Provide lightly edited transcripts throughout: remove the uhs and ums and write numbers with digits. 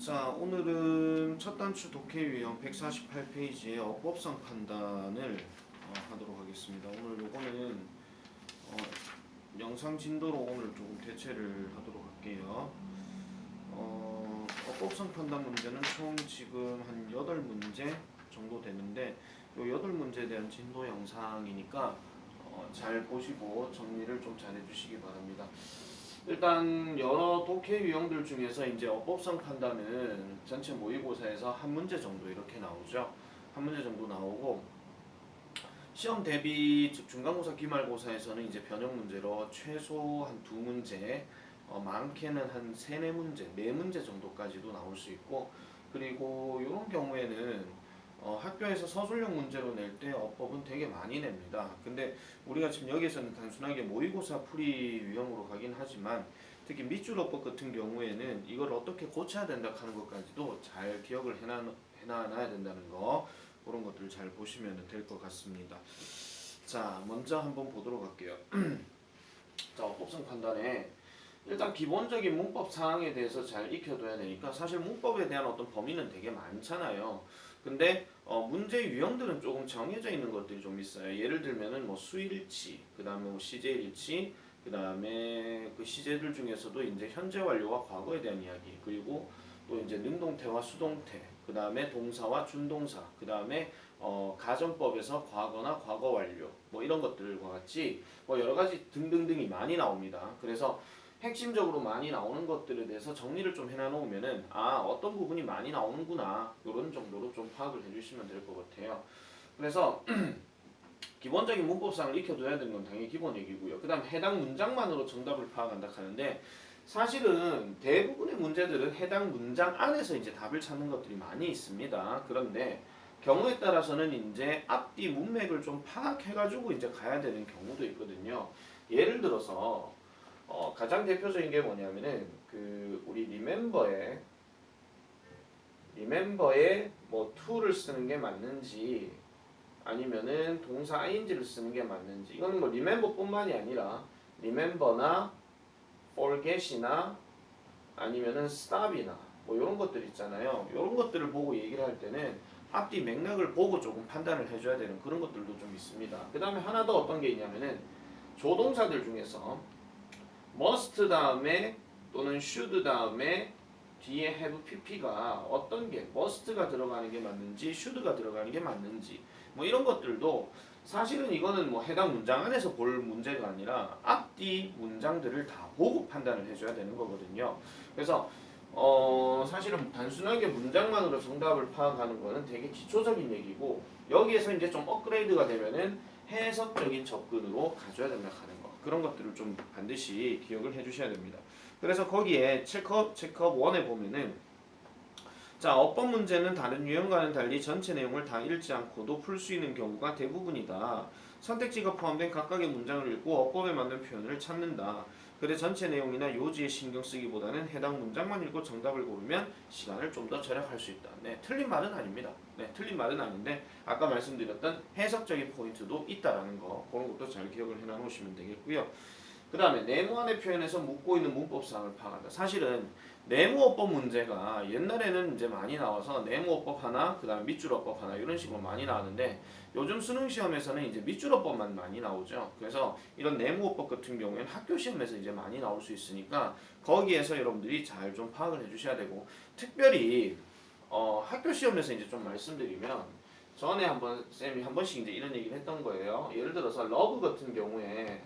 자, 오늘은 첫 단추 독해 유형 148페이지의 어법성 판단을 하도록 하겠습니다. 오늘 요거는 영상 진도로 오늘 조금 대체를 하도록 할게요. 어법성 판단 문제는 총 지금 한 8문제 정도 되는데 요 8문제에 대한 진도 영상이니까 잘 보시고 정리를 좀 잘 해주시기 바랍니다. 일단 여러 독해 유형들 중에서 이제 어법성 판단은 전체 모의고사에서 한 문제 정도 이렇게 나오죠. 한 문제 정도 나오고 시험 대비 즉 중간고사 기말고사에서는 이제 변형 문제로 최소 한 2문제, 많게는 한 3, 4문제, 4문제 정도까지도 나올 수 있고, 그리고 이런 경우에는 학교에서 서술형 문제로 낼 때 어법은 되게 많이 냅니다. 근데 우리가 지금 여기서는 단순하게 모의고사 풀이 유형으로 가긴 하지만 특히 밑줄 어법 같은 경우에는 이걸 어떻게 고쳐야 된다 하는 것까지도 잘 기억을 해놔야 된다는 거, 그런 것들 잘 보시면 될 것 같습니다. 자, 먼저 한번 보도록 할게요. 자, 어법성 판단에 일단 기본적인 문법 사항에 대해서 잘 익혀둬야 되니까, 사실 문법에 대한 어떤 범위는 되게 많잖아요. 근데 문제 유형들은 조금 정해져 있는 것들이 좀 있어요. 예를 들면은 뭐 수일치, 그 다음에 뭐 시제일치, 그 다음에 그 시제들 중에서도 이제 현재 완료와 과거에 대한 이야기, 그리고 또 이제 능동태와 수동태, 그 다음에 동사와 준동사, 그 다음에 가정법에서 과거나 과거 완료, 뭐 이런 것들과 같이 뭐 여러 가지 등등등이 많이 나옵니다. 그래서 핵심적으로 많이 나오는 것들에 대해서 정리를 좀 해놔놓으면은 어떤 부분이 많이 나오는구나, 이런 정도로 좀 파악을 해주시면 될 것 같아요. 그래서 기본적인 문법상을 익혀둬야 되는 건 당연히 기본 얘기고요. 그 다음 해당 문장만으로 정답을 파악한다 하는데, 사실은 대부분의 문제들은 해당 문장 안에서 이제 답을 찾는 것들이 많이 있습니다. 그런데 경우에 따라서는 이제 앞뒤 문맥을 좀 파악해가지고 이제 가야 되는 경우도 있거든요. 예를 들어서 가장 대표적인 게 뭐냐면은 우리 리멤버에 뭐 to를 쓰는 게 맞는지 아니면은 동사 ing를 쓰는 게 맞는지, 이건 뭐 remember뿐만이 아니라 remember나 forget이나 아니면은 stop이나 뭐 이런 것들 있잖아요. 이런 것들을 보고 얘기를 할 때는 앞뒤 맥락을 보고 조금 판단을 해줘야 되는 그런 것들도 좀 있습니다. 그 다음에 하나 더 어떤 게 있냐면은 조동사들 중에서 must 다음에 또는 should 다음에 뒤에 have pp가 어떤 게 must가 들어가는 게 맞는지 should가 들어가는 게 맞는지, 뭐 이런 것들도 사실은 이거는 뭐 해당 문장 안에서 볼 문제가 아니라 앞뒤 문장들을 다 보고 판단을 해줘야 되는 거거든요. 그래서 사실은 단순하게 문장만으로 정답을 파악하는 거는 되게 기초적인 얘기고, 여기에서 이제 좀 업그레이드가 되면은 해석적인 접근으로 가져야 된다 하는 거, 그런 것들을 좀 반드시 기억을 해주셔야 됩니다. 그래서 거기에 체크업 1에 보면은, 자, 어법 문제는 다른 유형과는 달리 전체 내용을 다 읽지 않고도 풀 수 있는 경우가 대부분이다. 선택지가 포함된 각각의 문장을 읽고 어법에 맞는 표현을 찾는다. 그래 전체 내용이나 요지에 신경 쓰기보다는 해당 문장만 읽고 정답을 고르면 시간을 좀 더 절약할 수 있다. 네, 틀린 말은 아닙니다. 네, 틀린 말은 아닌데 아까 말씀드렸던 해석적인 포인트도 있다라는 거, 그런 것도 잘 기억을 해놓으시면 되겠고요. 그 다음에 네모안의 표현에서 묻고 있는 문법사항을 파악한다. 사실은 네모어법 문제가 옛날에는 이제 많이 나와서 네모어법 하나, 그 다음에 밑줄어법 하나 이런 식으로 많이 나왔는데, 요즘 수능 시험에서는 이제 밑줄어법만 많이 나오죠. 그래서 이런 네모어법 같은 경우에는 학교 시험에서 이제 많이 나올 수 있으니까 거기에서 여러분들이 잘 좀 파악을 해주셔야 되고, 특별히 학교 시험에서 이제 좀 말씀드리면, 전에 쌤이 한 번씩 이제 이런 얘기를 했던 거예요. 예를 들어서 러브 같은 경우에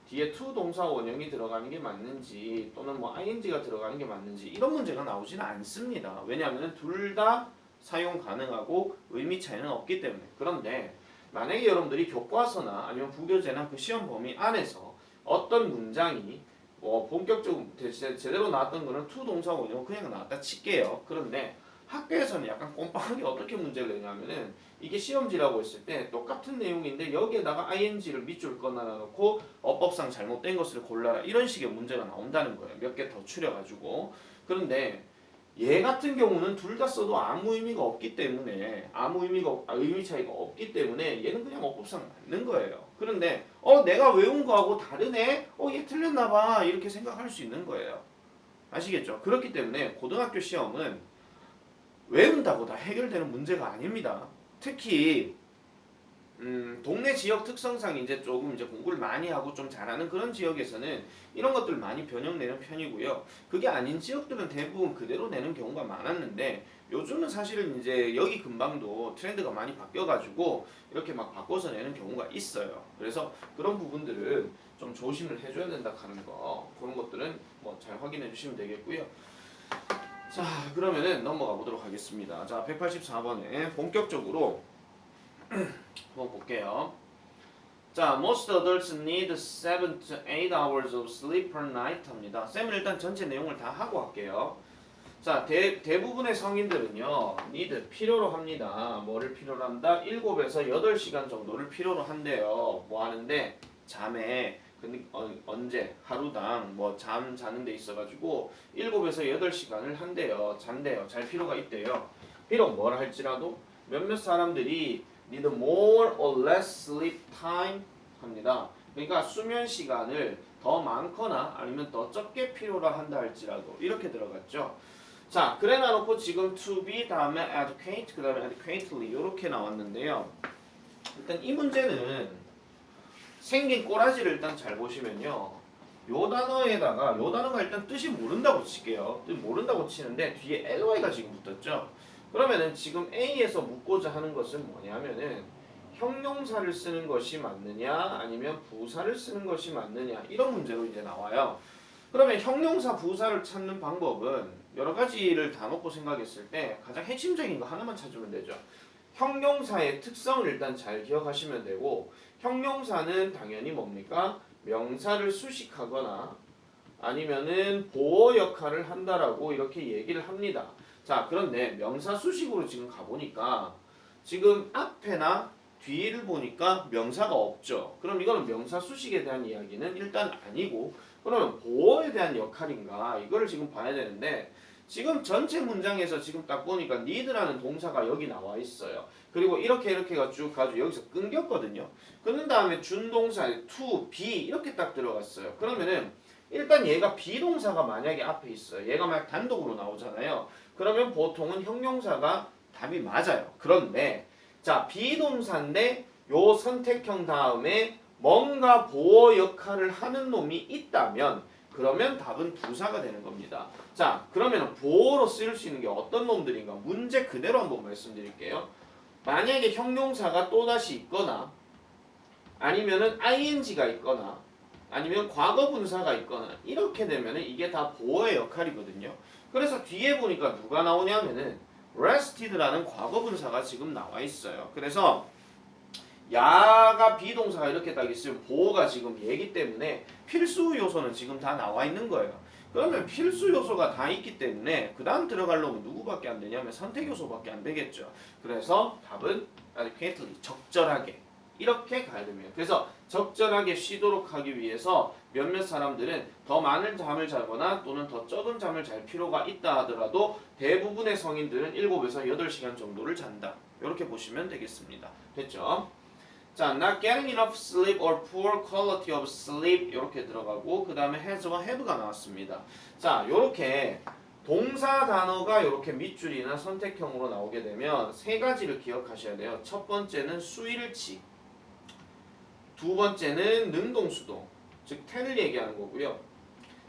뒤에 to 동사 원형이 들어가는 게 맞는지 또는 뭐 ing가 들어가는 게 맞는지 이런 문제가 나오지는 않습니다. 왜냐하면 둘 다 사용 가능하고 의미 차이는 없기 때문에. 그런데 만약에 여러분들이 교과서나 아니면 부교재나 그 시험 범위 안에서 어떤 문장이 본격적으로 제대로 나왔던 거는 to 동사 원형 그냥 나왔다 칠게요. 그런데 학교에서는 약간 꼼꼼하게 어떻게 문제를 내냐면은, 이게 시험지라고 했을 때 똑같은 내용인데 여기에다가 ing를 밑줄 꺼놔놓고 어법상 잘못된 것을 골라라, 이런 식의 문제가 나온다는 거예요. 몇 개 더 추려가지고. 그런데 얘 같은 경우는 둘 다 써도 아무 의미가 없기 때문에, 의미 차이가 없기 때문에 얘는 그냥 어법상 맞는 거예요. 그런데 내가 외운 거하고 다르네? 얘 틀렸나봐, 이렇게 생각할 수 있는 거예요. 아시겠죠? 그렇기 때문에 고등학교 시험은 외운다고 다 해결되는 문제가 아닙니다. 특히 동네 지역 특성상 이제 조금 이제 공부를 많이 하고 좀 잘하는 그런 지역에서는 이런 것들 많이 변형내는 편이고요. 그게 아닌 지역들은 대부분 그대로 내는 경우가 많았는데 요즘은 사실은 이제 여기 근방도 트렌드가 많이 바뀌어가지고 이렇게 막 바꿔서 내는 경우가 있어요. 그래서 그런 부분들은 좀 조심을 해줘야 된다 하는 거, 그런 것들은 뭐 잘 확인해 주시면 되겠고요. 자, 그러면은 넘어가 보도록 하겠습니다. 자, 184번에 본격적으로 한번 볼게요. 자, most adults need 7 to 8 hours of sleep per night 합니다. 쌤은 일단 전체 내용을 다 하고 할게요. 자, 대부분의 성인들은요, need, 필요로 합니다. 뭐를 필요로 한다? 7에서 8시간 정도를 필요로 한대요. 뭐 하는데? 잠에. 근데 언제? 하루당 뭐 잠 자는 데 있어가지고 7에서 8시간을 한대요. 잔대요. 잘 필요가 있대요. 비록 뭘 할지라도 몇몇 사람들이 need more or less sleep time 합니다. 그러니까 수면 시간을 더 많거나 아니면 더 적게 필요로 한다 할지라도 이렇게 들어갔죠. 자, 그래 놔놓고 지금 to be 다음에 educate 그 다음에 adequately 이렇게 나왔는데요. 일단 이 문제는 생긴 꼬라지를 일단 잘 보시면요. 요 단어에다가 요 단어가 일단 뜻이 모른다고 칠게요. 뜻 모른다고 치는데 뒤에 ly가 지금 붙었죠. 그러면은 지금 A에서 묻고자 하는 것은 뭐냐면은 형용사를 쓰는 것이 맞느냐 아니면 부사를 쓰는 것이 맞느냐 이런 문제로 이제 나와요. 그러면 형용사 부사를 찾는 방법은 여러 가지를 다 놓고 생각했을 때 가장 핵심적인 거 하나만 찾으면 되죠. 형용사의 특성을 일단 잘 기억하시면 되고 형용사는 당연히 뭡니까? 명사를 수식하거나 아니면은 보어 역할을 한다라고 이렇게 얘기를 합니다. 자, 그런데 명사 수식으로 지금 가보니까 지금 앞에나 뒤를 보니까 명사가 없죠. 그럼 이거는 명사 수식에 대한 이야기는 일단 아니고 그러면 보어에 대한 역할인가 이거를 지금 봐야 되는데 지금 전체 문장에서 지금 딱 보니까 need라는 동사가 여기 나와 있어요. 그리고 이렇게가 쭉 가지고 여기서 끊겼거든요. 끊은 다음에 준동사 to, be 이렇게 딱 들어갔어요. 그러면은 일단 얘가 비동사가 만약에 앞에 있어요. 얘가 막 단독으로 나오잖아요. 그러면 보통은 형용사가 답이 맞아요. 그런데 자, 비동사인데 요 선택형 다음에 뭔가 보어 역할을 하는 놈이 있다면 그러면 답은 부사가 되는 겁니다. 자, 그러면 보어로 쓰일 수 있는 게 어떤 놈들인가? 문제 그대로 한번 말씀드릴게요. 만약에 형용사가 또다시 있거나 아니면은 ing가 있거나 아니면 과거 분사가 있거나 이렇게 되면은 이게 다 보어의 역할이거든요. 그래서 뒤에 보니까 누가 나오냐면은 rested라는 과거 분사가 지금 나와 있어요. 그래서 야가 비동사가 이렇게 딱 있으면 보어가 지금 얘기 때문에 필수 요소는 지금 다 나와 있는 거예요. 그러면 필수 요소가 다 있기 때문에 그 다음 들어갈 놈은 누구밖에 안 되냐면 선택 요소밖에 안 되겠죠. 그래서 답은 adequately 적절하게 이렇게 가야 됩니다. 그래서 적절하게 쉬도록 하기 위해서 몇몇 사람들은 더 많은 잠을 자거나 또는 더 적은 잠을 잘 필요가 있다 하더라도 대부분의 성인들은 7에서 8시간 정도를 잔다. 이렇게 보시면 되겠습니다. 됐죠? 자, not getting enough sleep or poor quality of sleep 이렇게 들어가고 그 다음에 has와 have가 나왔습니다. 자, 요렇게 동사 단어가 이렇게 밑줄이나 선택형으로 나오게 되면 세 가지를 기억하셔야 돼요. 첫 번째는 수일치, 두 번째는 능동수동, 즉 ten을 얘기하는 거고요.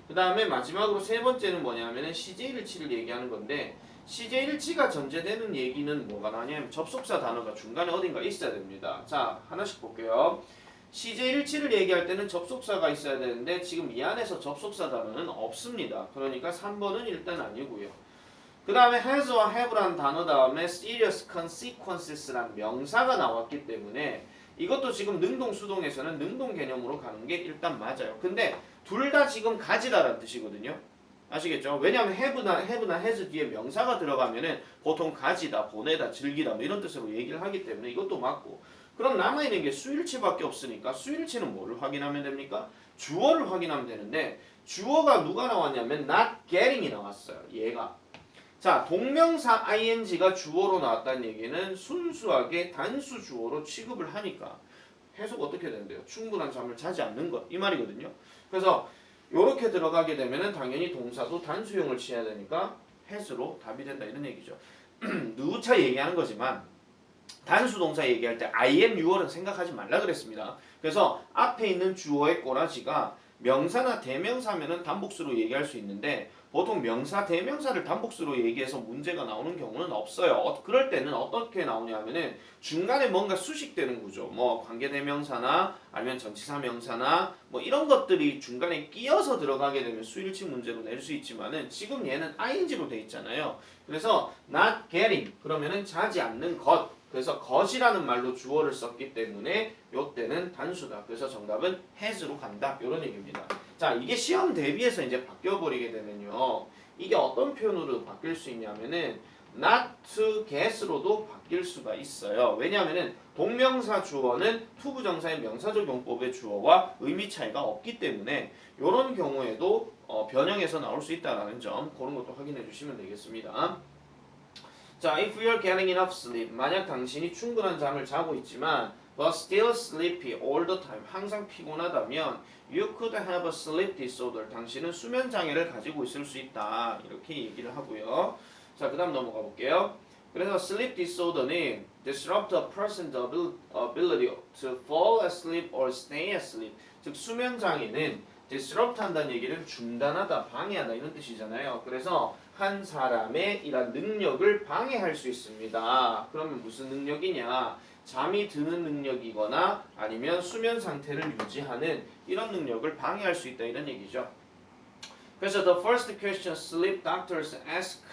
그 다음에 마지막으로 세 번째는 뭐냐면은 CJ일치를 얘기하는 건데 CJ일치가 전제되는 얘기는 뭐가 나냐면 접속사 단어가 중간에 어딘가 있어야 됩니다. 자, 하나씩 볼게요. CJ일치를 얘기할 때는 접속사가 있어야 되는데 지금 이 안에서 접속사 단어는 없습니다. 그러니까 3번은 일단 아니고요. 그 다음에 has와 have라는 단어 다음에 serious consequences라는 명사가 나왔기 때문에 이것도 지금 능동수동에서는 능동 개념으로 가는 게 일단 맞아요. 근데 둘 다 지금 가지다라는 뜻이거든요. 아시겠죠? 왜냐하면 have나 has 뒤에 명사가 들어가면은 보통 가지다, 보내다, 즐기다 뭐 이런 뜻으로 얘기를 하기 때문에 이것도 맞고 그럼 남아있는 게 수일치밖에 없으니까 수일치는 뭐를 확인하면 됩니까? 주어를 확인하면 되는데 주어가 누가 나왔냐면 not getting이 나왔어요. 얘가. 자, 동명사 ing가 주어로 나왔다는 얘기는 순수하게 단수 주어로 취급을 하니까 해석 어떻게 되는데요? 충분한 잠을 자지 않는 것 이 말이거든요. 그래서 요렇게 들어가게 되면은 당연히 동사도 단수형을 취해야 되니까 has로 답이 된다 이런 얘기죠. 누차 얘기하는 거지만 단수 동사 얘기할 때 I am you're은 생각하지 말라 그랬습니다. 그래서 앞에 있는 주어의 꼬라지가 명사나 대명사면은 단복수로 얘기할 수 있는데 보통 명사, 대명사를 단복수로 얘기해서 문제가 나오는 경우는 없어요. 그럴 때는 어떻게 나오냐면은 중간에 뭔가 수식되는 구조, 뭐 관계대명사나 아니면 전치사 명사나 뭐 이런 것들이 중간에 끼어서 들어가게 되면 수일치 문제로 낼 수 있지만은 지금 얘는 ing로 돼 있잖아요. 그래서 not getting 그러면은 자지 않는 것. 그래서 것이라는 말로 주어를 썼기 때문에 요때는 단수다. 그래서 정답은 has로 간다. 이런 얘기입니다. 자, 이게 시험 대비해서 이제 바뀌어버리게 되면요. 이게 어떤 표현으로 바뀔 수 있냐면은 not to get으로도 바뀔 수가 있어요. 왜냐하면은 동명사 주어는 투부정사의 명사적 용법의 주어와 의미 차이가 없기 때문에 이런 경우에도 변형해서 나올 수 있다는 점 그런 것도 확인해 주시면 되겠습니다. 자, if you're getting enough sleep, 만약 당신이 충분한 잠을 자고 있지만 but still sleepy all the time, 항상 피곤하다면 you could have a sleep disorder, 당신은 수면 장애를 가지고 있을 수 있다. 이렇게 얘기를 하고요. 자, 그 다음 넘어가 볼게요. 그래서 sleep disorder는 disrupt a person's ability to fall asleep or stay asleep, 즉 수면 장애는 disrupt 한다는 얘기는 중단하다, 방해하다 이런 뜻이잖아요. 그래서 한 사람의 이런 능력을 방해할 수 있습니다. 그러면 무슨 능력이냐? 잠이 드는 능력이거나 아니면 수면 상태를 유지하는 이런 능력을 방해할 수 있다 이런 얘기죠. 그래서 the first question sleep doctors asked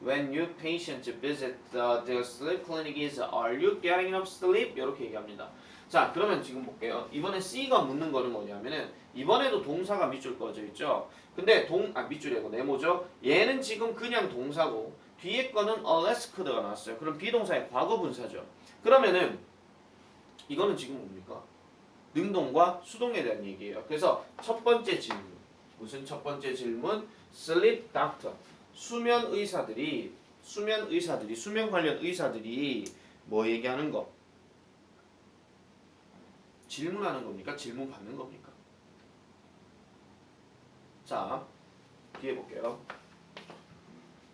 when new patients visit the sleep clinic is are you getting enough sleep? 이렇게 얘기합니다. 자, 그러면 지금 볼게요. 이번에 C가 묻는 거는 뭐냐면은 이번에도 동사가 밑줄 꺼져 있죠. 근데 밑줄이 아니고 네모죠. 얘는 지금 그냥 동사고 뒤에 거는 asked가 나왔어요. 그럼 비동사의 과거분사죠. 그러면은 이거는 지금 뭡니까? 능동과 수동에 대한 얘기예요. 그래서 첫 번째 질문. 무슨 첫 번째 질문? sleep doctor. 수면 의사들이 수면 관련 의사들이 뭐 얘기하는 거? 질문하는 겁니까? 질문 받는 겁니까? 자, 뒤에 볼게요.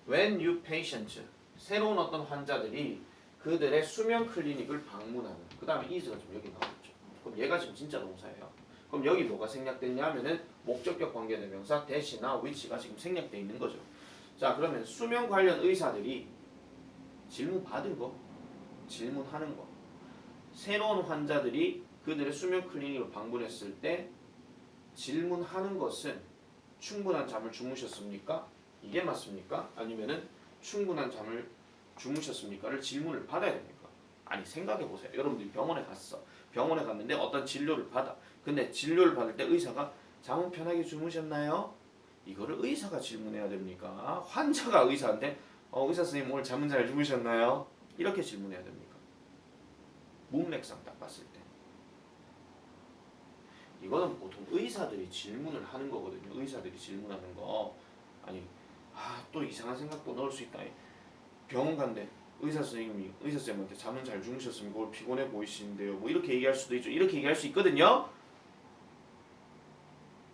When new patient, 새로운 어떤 환자들이 그들의 수면 클리닉을 방문하는. 그 다음에 is가 좀 여기 나오겠죠. 그럼 얘가 지금 진짜 동사예요. 그럼 여기 뭐가 생략됐냐 하면은 목적격 관계대명사 대시나 which가 지금 생략돼 있는 거죠. 자, 그러면 수면 관련 의사들이 질문 받은 거, 질문하는 거. 새로운 환자들이 그들의 수면 클리닉을 방문했을 때 질문하는 것은 충분한 잠을 주무셨습니까? 이게 맞습니까? 아니면은 충분한 잠을 주무셨습니까를 질문을 받아야 됩니까? 아니, 생각해 보세요. 여러분들이 병원에 갔어. 병원에 갔는데 어떤 진료를 받아. 근데 진료를 받을 때 의사가 잠은 편하게 주무셨나요? 이거를 의사가 질문해야 됩니까? 환자가 의사한테 의사 선생님 오늘 잠은 잘 주무셨나요? 이렇게 질문해야 됩니까? 문맥상 딱 봤을 때. 이거는 보통 의사들이 질문을 하는 거거든요. 의사들이 질문하는 거. 아니, 또 이상한 생각도 넣을 수 있다. 병원 간대 의사 선생님한테 잠은 잘 주무셨습니까? 오늘 피곤해 보이시는데요. 뭐 이렇게 얘기할 수도 있죠. 이렇게 얘기할 수 있거든요.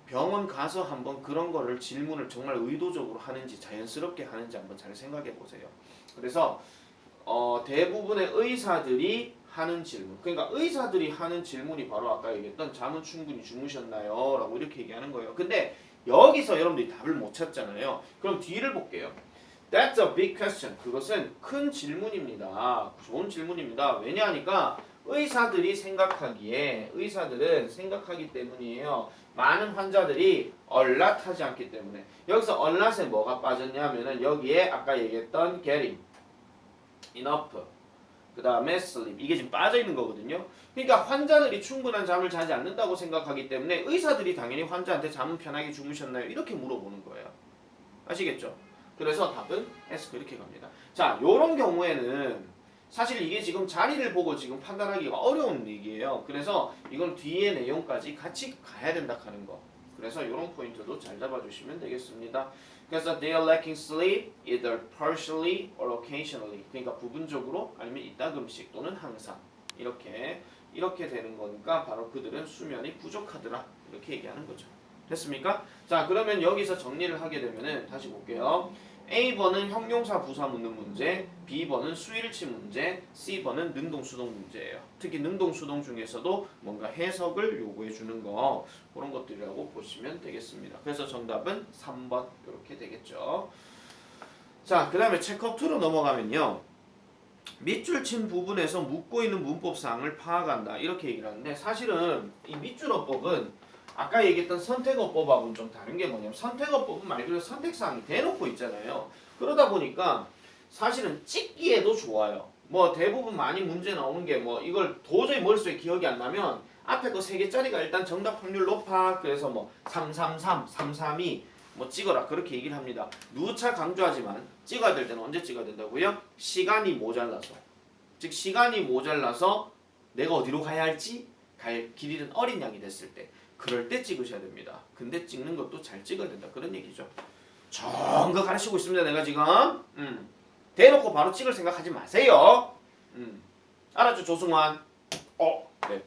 병원 가서 한번 그런 거를 질문을 정말 의도적으로 하는지 자연스럽게 하는지 한번 잘 생각해 보세요. 그래서 대부분의 의사들이 하는 질문. 그러니까 의사들이 하는 질문이 바로 아까 얘기했던 잠은 충분히 주무셨나요? 라고 이렇게 얘기하는 거예요. 근데 여기서 여러분들이 답을 못 찾잖아요. 그럼 뒤를 볼게요. That's a big question. 그것은 큰 질문입니다. 좋은 질문입니다. 왜냐하니까 의사들은 생각하기 때문이에요. 많은 환자들이 얼랏하지 않기 때문에. 여기서 얼랏에 뭐가 빠졌냐면은 여기에 아까 얘기했던 getting, enough, 그 다음에 sleep. 이게 지금 빠져 있는 거거든요. 그러니까 환자들이 충분한 잠을 자지 않는다고 생각하기 때문에 의사들이 당연히 환자한테 잠은 편하게 주무셨나요? 이렇게 물어보는 거예요. 아시겠죠? 그래서 답은 ask 이렇게 갑니다. 자, 요런 경우에는 사실 이게 지금 자리를 보고 지금 판단하기가 어려운 얘기예요. 그래서 이건 뒤에 내용까지 같이 가야 된다 하는 거. 그래서 이런 포인트도 잘 잡아주시면 되겠습니다. 그래서 they are lacking sleep either partially or occasionally. 그러니까 부분적으로 아니면 이따금씩 또는 항상 이렇게 되는 거니까 바로 그들은 수면이 부족하더라. 이렇게 얘기하는 거죠. 됐습니까? 자, 그러면 여기서 정리를 하게 되면은 다시 볼게요. A번은 형용사 부사 묻는 문제, B번은 수일치 문제, C번은 능동수동 문제예요. 특히 능동수동 중에서도 뭔가 해석을 요구해 주는 거 그런 것들이라고 보시면 되겠습니다. 그래서 정답은 3번 이렇게 되겠죠. 자, 그 다음에 체크업 2로 넘어가면요. 밑줄 친 부분에서 묻고 있는 문법사항을 파악한다 이렇게 얘기를 하는데 사실은 이 밑줄어법은 아까 얘기했던 선택어법하고는 좀 다른 게 뭐냐면 선택어법은 말 그대로 선택사항이 대놓고 있잖아요. 그러다 보니까 사실은 찍기에도 좋아요. 뭐 대부분 많이 문제 나오는 게 뭐 이걸 도저히 머릿속에 기억이 안 나면 앞에 거 3개짜리가 일단 정답 확률 높아. 그래서 뭐 333, 332 뭐 찍어라 그렇게 얘기를 합니다. 누차 강조하지만 찍어야 될 때는 언제 찍어야 된다고요? 시간이 모자라서. 즉 시간이 모자라서 내가 어디로 가야 할지 갈 길 잃은 어린 양이 됐을 때 그럴 때 찍으셔야 됩니다. 근데 찍는 것도 잘 찍어야 된다 그런 얘기죠. 정거 가르치고 있습니다 내가 지금. 대놓고 바로 찍을 생각하지 마세요. 알았죠 조승환? 네.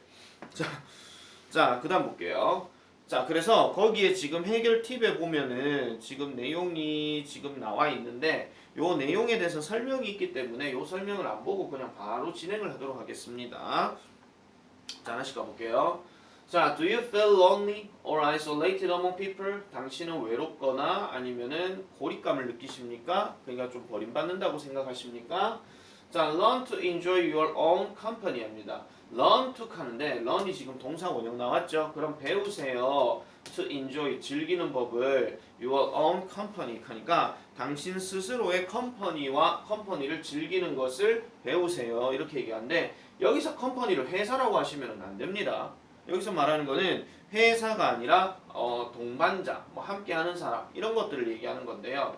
자 그다음 볼게요. 자 그래서 거기에 지금 해결 팁에 보면은 지금 내용이 지금 나와 있는데 요 내용에 대해서 설명이 있기 때문에 요 설명을 안 보고 그냥 바로 진행을 하도록 하겠습니다. 자 하나씩 가볼게요. 자, do you feel lonely or isolated among people? 당신은 외롭거나 아니면은 고립감을 느끼십니까? 그러니까 좀 버림받는다고 생각하십니까? 자, learn to enjoy your own company 합니다. learn to 하는데 learn이 지금 동사 원형 나왔죠? 그럼 배우세요. to enjoy 즐기는 법을 your own company 하니까 당신 스스로의 컴퍼니를 즐기는 것을 배우세요. 이렇게 얘기하는데 여기서 컴퍼니를 회사라고 하시면 안 됩니다. 여기서 말하는 거는 회사가 아니라 동반자, 뭐 함께하는 사람 이런 것들을 얘기하는 건데요.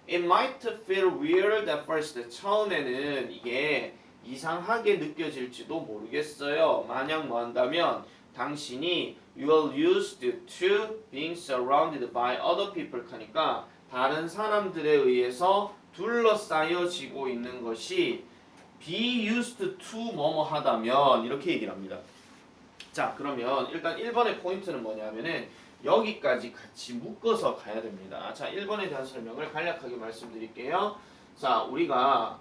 It might feel weird at first. 처음에는 이게 이상하게 느껴질지도 모르겠어요. 만약 뭐 한다면 당신이 you are used to being surrounded by other people 하니까 다른 사람들에 의해서 둘러싸여지고 있는 것이 be used to 뭐뭐 하다면 이렇게 얘기를 합니다. 자 그러면 일단 1번의 포인트는 뭐냐면은 여기까지 같이 묶어서 가야 됩니다. 자 1번에 대한 설명을 간략하게 말씀드릴게요. 자 우리가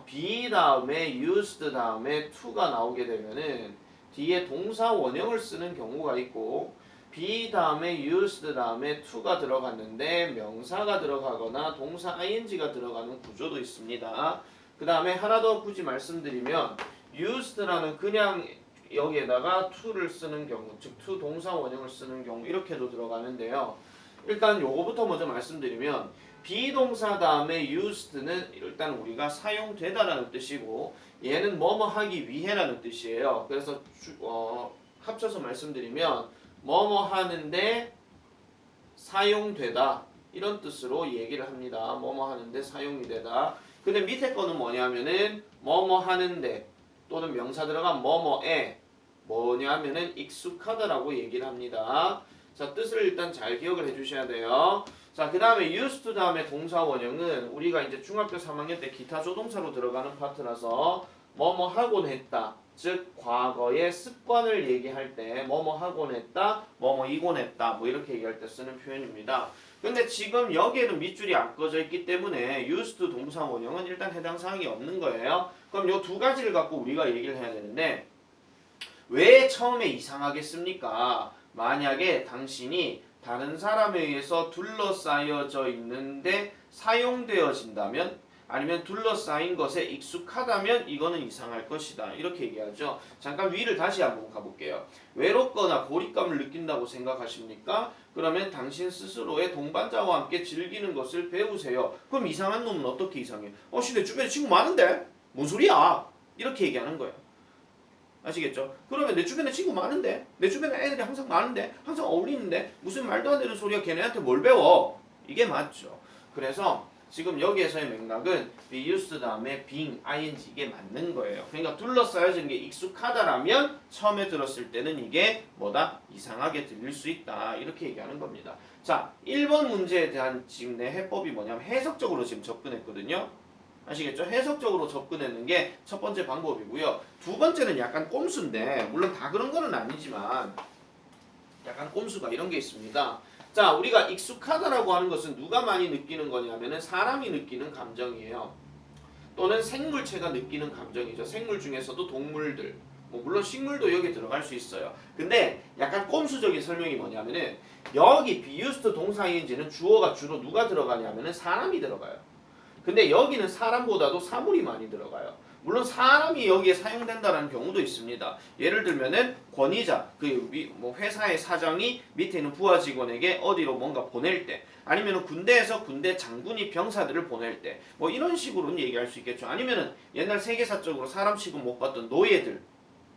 be 다음에 used 다음에 to가 나오게 되면은 뒤에 동사 원형을 쓰는 경우가 있고 be 다음에 used 다음에 to가 들어갔는데 명사가 들어가거나 동사 ing가 들어가는 구조도 있습니다. 그 다음에 하나 더 굳이 말씀드리면 used라는 그냥 여기에다가 to를 쓰는 경우, 즉 to 동사 원형을 쓰는 경우 이렇게도 들어가는데요. 일단 요거부터 먼저 말씀드리면 비동사 다음에 used는 일단 우리가 사용되다라는 뜻이고 얘는 뭐뭐 하기 위해라는 뜻이에요. 그래서 합쳐서 말씀드리면 뭐뭐 하는데 사용되다 이런 뜻으로 얘기를 합니다. 뭐뭐 하는데 사용이 되다. 근데 밑에 거는 뭐냐면은 뭐뭐 하는데 또는 명사 들어간 뭐뭐에 뭐냐면은 익숙하다라고 얘기를 합니다. 자 뜻을 일단 잘 기억을 해주셔야 돼요. 자 그 다음에 used to 다음에 동사 원형은 우리가 이제 중학교 3학년 때 기타 조동사로 들어가는 파트라서 뭐뭐 하곤 했다. 즉 과거의 습관을 얘기할 때 뭐뭐 하곤 했다, 뭐뭐 이곤 했다 뭐 이렇게 얘기할 때 쓰는 표현입니다. 근데 지금 여기에는 밑줄이 안 꺼져 있기 때문에 used to 동사 원형은 일단 해당 사항이 없는 거예요. 그럼 요 두 가지를 갖고 우리가 얘기를 해야 되는데 왜 처음에 이상하겠습니까? 만약에 당신이 다른 사람에 의해서 둘러싸여져 있는데 사용되어진다면 아니면 둘러싸인 것에 익숙하다면 이거는 이상할 것이다. 이렇게 얘기하죠. 잠깐 위를 다시 한번 가볼게요. 외롭거나 고립감을 느낀다고 생각하십니까? 그러면 당신 스스로의 동반자와 함께 즐기는 것을 배우세요. 그럼 이상한 놈은 어떻게 이상해? 내 주변에 친구 많은데? 뭔 소리야? 이렇게 얘기하는 거예요. 아시겠죠? 그러면 내 주변에 친구 많은데? 내 주변에 애들이 항상 많은데? 항상 어울리는데? 무슨 말도 안 되는 소리야 걔네한테 뭘 배워? 이게 맞죠. 그래서 지금 여기에서의 맥락은 be used 다음에 being, ing 이게 맞는 거예요. 그러니까 둘러싸여진 게 익숙하다라면 처음에 들었을 때는 이게 뭐다? 이상하게 들릴 수 있다. 이렇게 얘기하는 겁니다. 자, 1번 문제에 대한 지금 내 해법이 뭐냐면 해석적으로 지금 접근했거든요. 아시겠죠? 해석적으로 접근하는 게 첫 번째 방법이고요. 두 번째는 약간 꼼수인데 물론 다 그런 거는 아니지만 약간 꼼수가 이런 게 있습니다. 자, 우리가 익숙하다라고 하는 것은 누가 많이 느끼는 거냐면은 사람이 느끼는 감정이에요. 또는 생물체가 느끼는 감정이죠. 생물 중에서도 동물들, 뭐 물론 식물도 여기 들어갈 수 있어요. 근데 약간 꼼수적인 설명이 뭐냐면은 여기 be used 동사 ing는 주어가 주로 누가 들어가냐면은 사람이 들어가요. 근데 여기는 사람보다도 사물이 많이 들어가요. 물론 사람이 여기에 사용된다는 경우도 있습니다. 예를 들면은 권위자, 뭐 회사의 사장이 밑에 있는 부하 직원에게 어디로 뭔가 보낼 때, 아니면은 군대에서 군대 장군이 병사들을 보낼 때, 뭐 이런 식으로는 얘기할 수 있겠죠. 아니면은 옛날 세계사적으로 사람 취급 못 받던 노예들,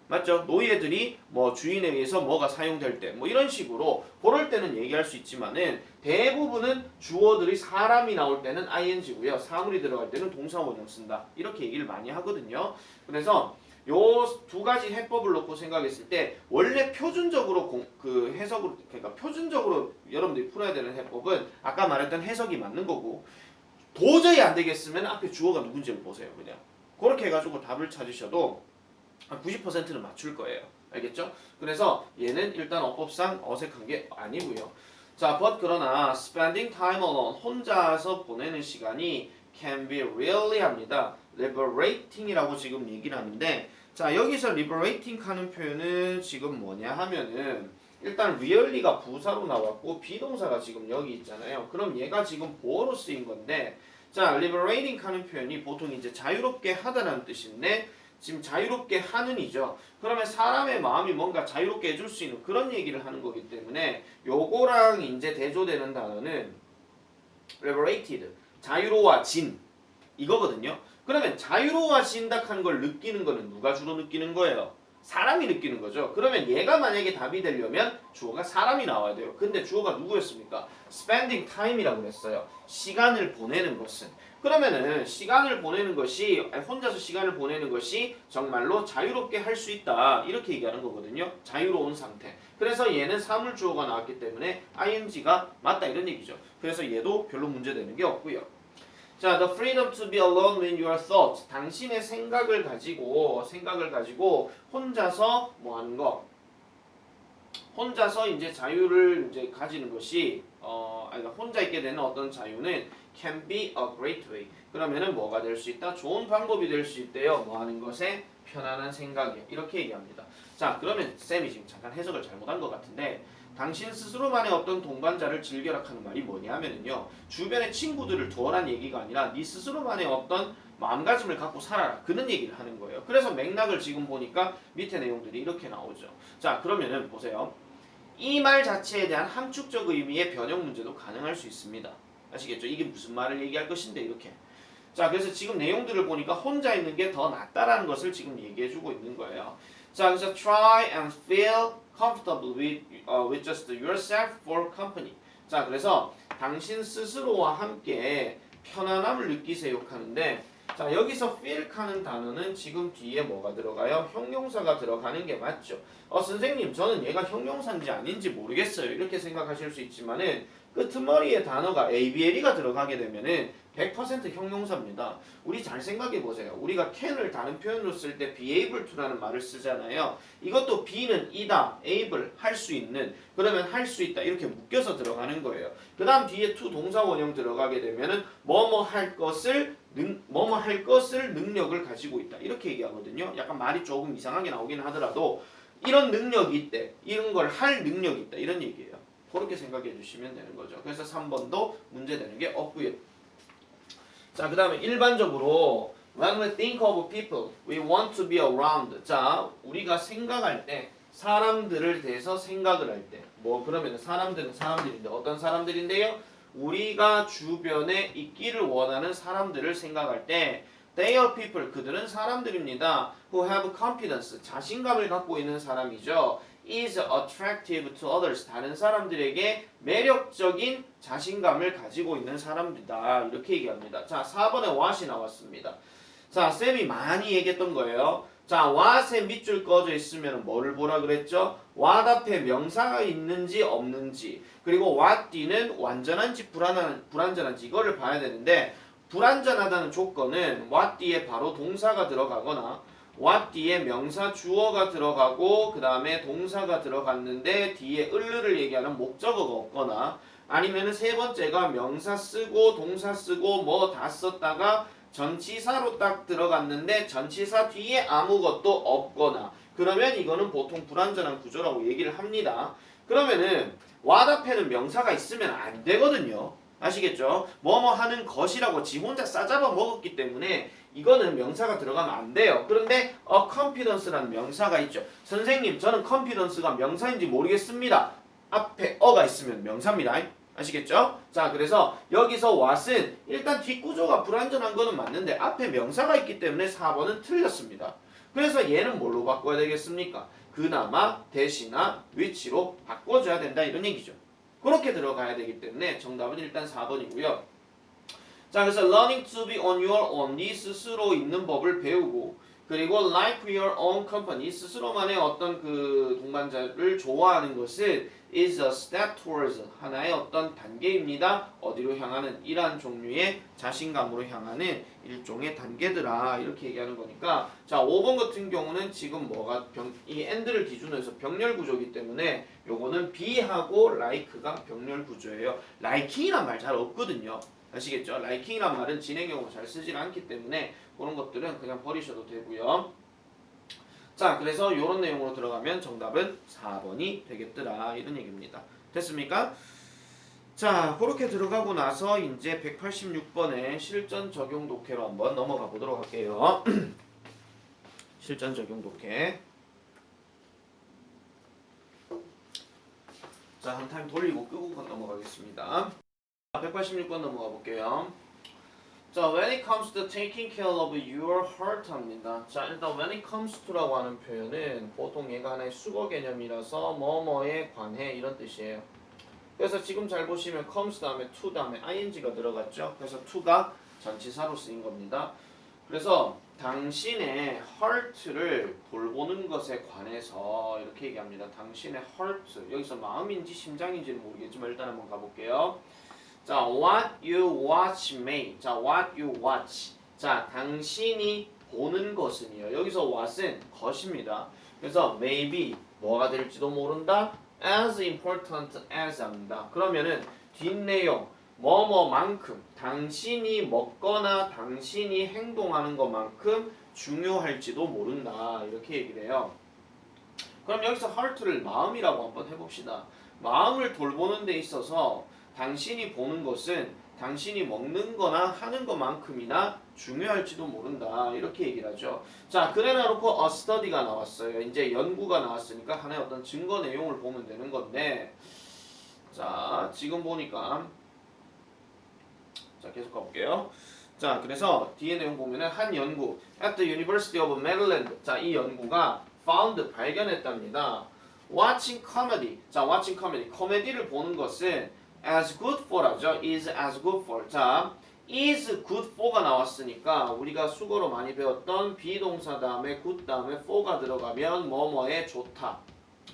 맞죠? 노예들이 뭐 주인에 의해서 뭐가 사용될 때, 뭐 이런 식으로 그럴 때는 얘기할 수 있지만은 대부분은 주어들이 사람이 나올 때는 ing고요. 사물이 들어갈 때는 동사 원형 쓴다. 이렇게 얘기를 많이 하거든요. 그래서 요 두 가지 해법을 놓고 생각했을 때 원래 표준적으로 그 해석으로, 그러니까 표준적으로 여러분들이 풀어야 되는 해법은 아까 말했던 해석이 맞는 거고, 도저히 안 되겠으면 앞에 주어가 누군지를 보세요. 그냥 그렇게 해가지고 답을 찾으셔도 90%는 맞출 거예요. 알겠죠? 그래서 얘는 일단 어법상 어색한 게 아니고요. 자, but 그러나 spending time alone, 혼자서 보내는 시간이 can be really 합니다. liberating이라고 지금 얘기를 하는데, 자, 여기서 liberating 하는 표현은 지금 뭐냐 하면은 일단 really가 부사로 나왔고 비동사가 지금 여기 있잖아요. 그럼 얘가 지금 보어로 쓰인 건데, 자, liberating 하는 표현이 보통 이제 자유롭게 하다라는 뜻인데 지금 자유롭게 하는이죠. 그러면 사람의 마음이 뭔가 자유롭게 해줄 수 있는 그런 얘기를 하는 거기 때문에 요거랑 이제 대조되는 단어는 liberated, 자유로워진 이거거든요. 그러면 자유로워진다 하는 걸 느끼는 거는 누가 주로 느끼는 거예요? 사람이 느끼는 거죠. 그러면 얘가 만약에 답이 되려면 주어가 사람이 나와야 돼요. 근데 주어가 누구였습니까? spending time이라고 그랬어요. 시간을 보내는 것은. 그러면은 시간을 보내는 것이, 혼자서 시간을 보내는 것이 정말로 자유롭게 할 수 있다. 이렇게 얘기하는 거거든요. 자유로운 상태. 그래서 얘는 사물 주어가 나왔기 때문에 ing가 맞다 이런 얘기죠. 그래서 얘도 별로 문제되는 게 없고요. 자, the freedom to be alone with your thoughts. 당신의 생각을 가지고 혼자서 뭐 하는 거? 혼자서 이제 자유를 이제 가지는 것이 그러니까 혼자 있게 되는 어떤 자유는 can be a great way. 그러면은 뭐가 될 수 있다? 좋은 방법이 될 수 있대요. 뭐 하는 것에 편안한 생각이. 이렇게 얘기합니다. 자, 그러면 쌤이 지금 잠깐 해석을 잘못한 것 같은데, 당신 스스로만의 어떤 동반자를 즐겨라 하는 말이 뭐냐면은요, 주변의 친구들을 두어란 얘기가 아니라 네 스스로만의 어떤 마음가짐을 갖고 살아라, 그런 얘기를 하는 거예요. 그래서 맥락을 지금 보니까 밑에 내용들이 이렇게 나오죠. 자, 그러면은 보세요. 이 말 자체에 대한 함축적 의미의 변형 문제도 가능할 수 있습니다. 아시겠죠? 이게 무슨 말을 얘기할 것인데 이렇게. 자, 그래서 지금 내용들을 보니까 혼자 있는 게 더 낫다라는 것을 지금 얘기해주고 있는 거예요. 자, 그래서 try and feel comfortable with just yourself for company. 자, 그래서 당신 스스로와 함께 편안함을 느끼세요 하는데, 자, 여기서 feel 하는 단어는 지금 뒤에 뭐가 들어가요? 형용사가 들어가는 게 맞죠. 선생님, 저는 얘가 형용사인지 아닌지 모르겠어요. 이렇게 생각하실 수 있지만은 끄트머리에 단어가 ABLE가 들어가게 되면은 100% 형용사입니다. 우리 잘 생각해 보세요. 우리가 can을 다른 표현으로 쓸 때 be able to라는 말을 쓰잖아요. 이것도 be는 이다, able, 할 수 있는, 그러면 할 수 있다 이렇게 묶여서 들어가는 거예요. 그 다음 뒤에 to 동사 원형 들어가게 되면은 뭐뭐 할 것을 능력을 가지고 있다 이렇게 얘기하거든요. 약간 말이 조금 이상하게 나오긴 하더라도 이런 능력이 있대, 이런 걸 할 능력이 있다 이런 얘기예요. 그렇게 생각해 주시면 되는 거죠. 그래서 3번도 문제되는 게 없고요. 자, 그 다음에 일반적으로 when we think of people, we want to be around. 자, 우리가 생각할 때, 사람들을 대해서 생각을 할 때, 뭐 그러면 사람들은 사람들인데 어떤 사람들인데요? 우리가 주변에 있기를 원하는 사람들을 생각할 때 they are people, 그들은 사람들입니다. who have confidence, 자신감을 갖고 있는 사람이죠. is attractive to others, 다른 사람들에게 매력적인 자신감을 가지고 있는 사람들이다. 이렇게 얘기합니다. 자, 4번에 what이 나왔습니다. 자, 쌤이 많이 얘기했던 거예요. 자, what에 밑줄 꺼져 있으면 뭐를 보라 그랬죠? what 앞에 명사가 있는지 없는지, 그리고 what 뒤는 완전한지 불완전한지 이거를 봐야 되는데, 불완전하다는 조건은 what 뒤에 바로 동사가 들어가거나 what 뒤에 명사 주어가 들어가고 그 다음에 동사가 들어갔는데 뒤에 을를 얘기하는 목적어가 없거나 아니면은 세 번째가 명사 쓰고 동사 쓰고 뭐 다 썼다가 전치사로 딱 들어갔는데 전치사 뒤에 아무것도 없거나 그러면 이거는 보통 불완전한 구조라고 얘기를 합니다. 그러면은 what 앞에는 명사가 있으면 안 되거든요. 아시겠죠? 뭐뭐 하는 것이라고 지 혼자 싸잡아 먹었기 때문에 이거는 명사가 들어가면 안 돼요. 그런데 confidence라는 명사가 있죠. 선생님 저는 confidence가 명사인지 모르겠습니다. 앞에 어가 있으면 명사입니다. 아시겠죠? 자 그래서 여기서 what은 일단 뒷구조가 불완전한 거는 맞는데 앞에 명사가 있기 때문에 4번은 틀렸습니다. 그래서 얘는 뭘로 바꿔야 되겠습니까? 그나마 대시나 위치로 바꿔줘야 된다 이런 얘기죠. 그렇게 들어가야 되기 때문에 정답은 일단 4번이고요. 자 그래서 learning to be on your own 네 스스로 있는 법을 배우고 그리고 like your own company 스스로만의 어떤 그 동반자를 좋아하는 것은 is a step towards 하나의 어떤 단계입니다. 어디로 향하는 이러한 종류의 자신감으로 향하는 일종의 단계들아 이렇게 얘기하는 거니까 자 5번 같은 경우는 지금 뭐가 이 and를 기준으로 해서 병렬 구조이기 때문에 요거는 be하고 like가 병렬 구조예요. liking이란 말 잘 없거든요. 아시겠죠? liking이란 말은 진행형으로 잘 쓰질 않기 때문에 그런 것들은 그냥 버리셔도 되고요. 자 그래서 이런 내용으로 들어가면 정답은 4번이 되겠더라 이런 얘기입니다. 됐습니까? 자 그렇게 들어가고 나서 이제 186번에 실전 적용 독해로 한번 넘어가 보도록 할게요. 실전 적용 독해. 자 한 타임 돌리고 끄고 넘어가겠습니다. 186번 넘어가 볼게요. 자, when it comes to taking care of your heart 합니다. 자, 일단 when it comes to라고 하는 표현은 보통 얘가 하나의 수거 개념이라서 뭐뭐에 관해 이런 뜻이에요. 그래서 지금 잘 보시면 comes 다음에 to 다음에 ing가 들어갔죠. 그래서 to가 전치사로 쓰인 겁니다. 그래서 당신의 heart를 돌보는 것에 관해서 이렇게 얘기합니다. 당신의 heart 여기서 마음인지 심장인지는 모르겠지만 일단 한번 가볼게요. 자, what you watch may. 자, what you watch. 자, 당신이 보는 것은요. 여기서 what은 것입니다. 그래서 maybe 뭐가 될지도 모른다. as important as 합니다. 그러면은 뒷내용 뭐뭐만큼 당신이 먹거나 당신이 행동하는 것만큼 중요할지도 모른다. 이렇게 얘기를 해요. 그럼 여기서 heart를 마음이라고 한번 해봅시다. 마음을 돌보는 데 있어서 당신이 보는 것은 당신이 먹는 거나 하는 것만큼이나 중요할지도 모른다. 이렇게 얘기를 하죠. 자, 그래놓고 a study가 나왔어요. 이제 연구가 나왔으니까 하나의 어떤 증거 내용을 보면 되는 건데 자, 지금 보니까 자, 계속 가볼게요. 자, 그래서 뒤에 내용 보면은 한 연구 at the University of Maryland 자, 이 연구가 found 발견했답니다. watching comedy 자, watching comedy 코미디를 보는 것은 as good for라죠. is as good for. 자, is good for가 나왔으니까 우리가 수거로 많이 배웠던 비동사 다음에 good 다음에 for가 들어가면 뭐뭐에 좋다.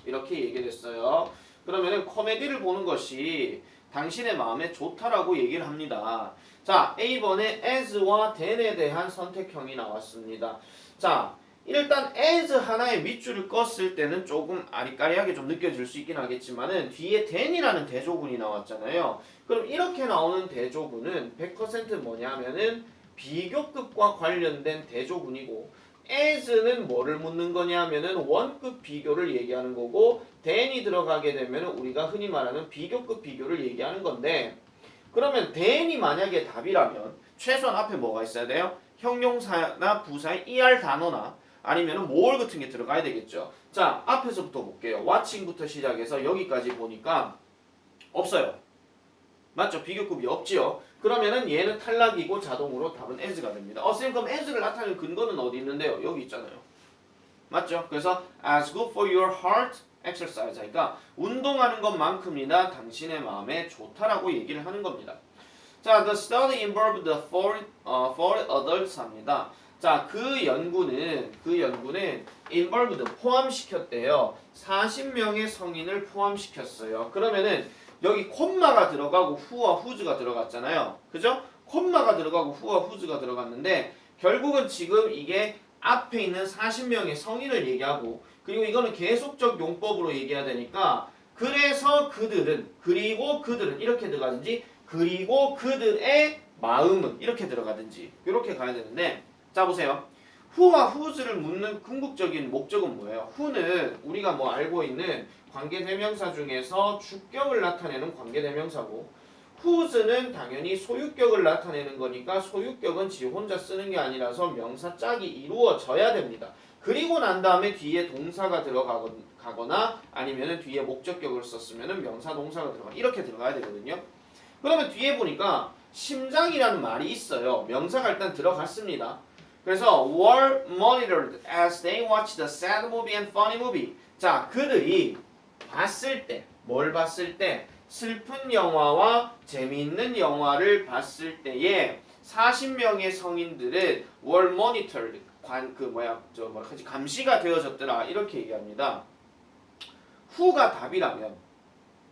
이렇게 얘기를 했어요. 그러면은 코미디를 보는 것이 당신의 마음에 좋다라고 얘기를 합니다. 자, A번에 as와 then에 대한 선택형이 나왔습니다. 자, 일단 as 하나의 밑줄을 껐을 때는 조금 아리까리하게 좀 느껴질 수 있긴 하겠지만은 뒤에 then이라는 대조군이 나왔잖아요. 그럼 이렇게 나오는 대조군은 100% 뭐냐면은 비교급과 관련된 대조군이고 as는 뭐를 묻는 거냐면은 원급 비교를 얘기하는 거고 then이 들어가게 되면 우리가 흔히 말하는 비교급 비교를 얘기하는 건데 그러면 then이 만약에 답이라면 최소한 앞에 뭐가 있어야 돼요? 형용사나 부사의 er 단어나 아니면 more 같은 게 들어가야 되겠죠. 자, 앞에서부터 볼게요. watching부터 시작해서 여기까지 보니까 없어요. 맞죠? 비교급이 없지요. 그러면은 얘는 탈락이고 자동으로 답은 as가 됩니다. 쌤 그럼 as를 나타내는 근거는 어디 있는데요? 여기 있잖아요. 맞죠? 그래서 as good for your heart exercise 하니까 운동하는 것만큼이나 당신의 마음에 좋다라고 얘기를 하는 겁니다. 자, the study involved four adults 합니다. 자, 그 연구는 involved 포함시켰대요. 40명의 성인을 포함시켰어요. 그러면은 여기 콤마가 들어가고 who와 whose가 들어갔잖아요. 그죠? 콤마가 들어가고 who와 whose가 들어갔는데 결국은 지금 이게 앞에 있는 40명의 성인을 얘기하고 그리고 이거는 계속적 용법으로 얘기해야 되니까 그래서 그들은 그리고 그들은 이렇게 들어가든지 그리고 그들의 마음은 이렇게 들어가든지 이렇게 가야 되는데 자 보세요. who와 whose를 묻는 궁극적인 목적은 뭐예요? who는 우리가 뭐 알고 있는 관계대명사 중에서 주격을 나타내는 관계대명사고 whose는 당연히 소유격을 나타내는 거니까 소유격은 지 혼자 쓰는 게 아니라서 명사 짝이 이루어져야 됩니다. 그리고 난 다음에 뒤에 동사가 들어가거나 아니면은 뒤에 목적격을 썼으면은 명사 동사가 들어가 이렇게 들어가야 되거든요. 그러면 뒤에 보니까 심장이라는 말이 있어요. 명사가 일단 들어갔습니다. 그래서 were monitored as they watched the sad movie and funny movie. 자, 그들이 봤을 때, 뭘 봤을 때? 슬픈 영화와 재미있는 영화를 봤을 때에 40명의 성인들은 were monitored. 감시가 되어졌더라. 이렇게 얘기합니다. who가 답이라면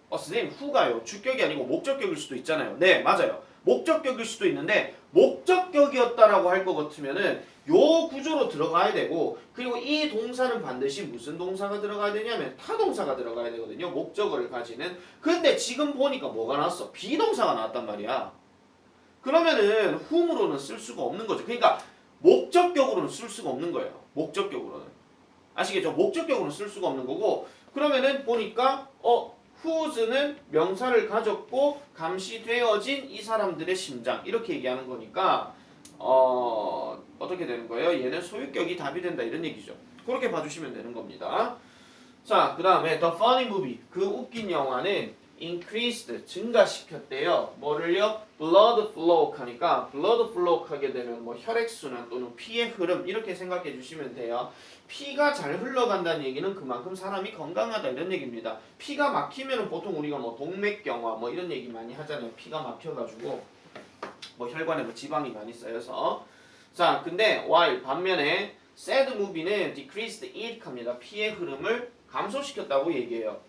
선생님 who가요. 주격이 아니고 목적격일 수도 있잖아요. 네, 맞아요. 목적격일 수도 있는데 목적격이었다라고 할 것 같으면은 요 구조로 들어가야 되고 그리고 이 동사는 반드시 무슨 동사가 들어가야 되냐면 타동사가 들어가야 되거든요. 목적어를 가지는. 근데 지금 보니까 뭐가 나왔어? 비동사가 나왔단 말이야. 그러면은 whom으로는 쓸 수가 없는 거죠. 그러니까 목적격으로는 쓸 수가 없는 거예요. 목적격으로는. 아시겠죠? 목적격으로는 쓸 수가 없는 거고 그러면은 보니까 whose는 명사를 가졌고 감시되어진 이 사람들의 심장 이렇게 얘기하는 거니까 어떻게 되는 거예요? 얘는 소유격이 답이 된다 이런 얘기죠. 그렇게 봐주시면 되는 겁니다. 자, 그 다음에 The Funny Movie 그 웃긴 영화는 increased 증가시켰대요. 뭐를요? blood flow 하니까 blood flow 하게 되면 뭐 혈액순환 또는 피의 흐름 이렇게 생각해 주시면 돼요. 피가 잘 흘러간다는 얘기는 그만큼 사람이 건강하다 이런 얘기입니다. 피가 막히면 보통 우리가 뭐 동맥경화 뭐 이런 얘기 많이 하잖아요. 피가 막혀가지고 뭐 혈관에 뭐 지방이 많이 쌓여서 자 근데 while 반면에 sad movie는 decreased it 합니다. 피의 흐름을 감소시켰다고 얘기해요.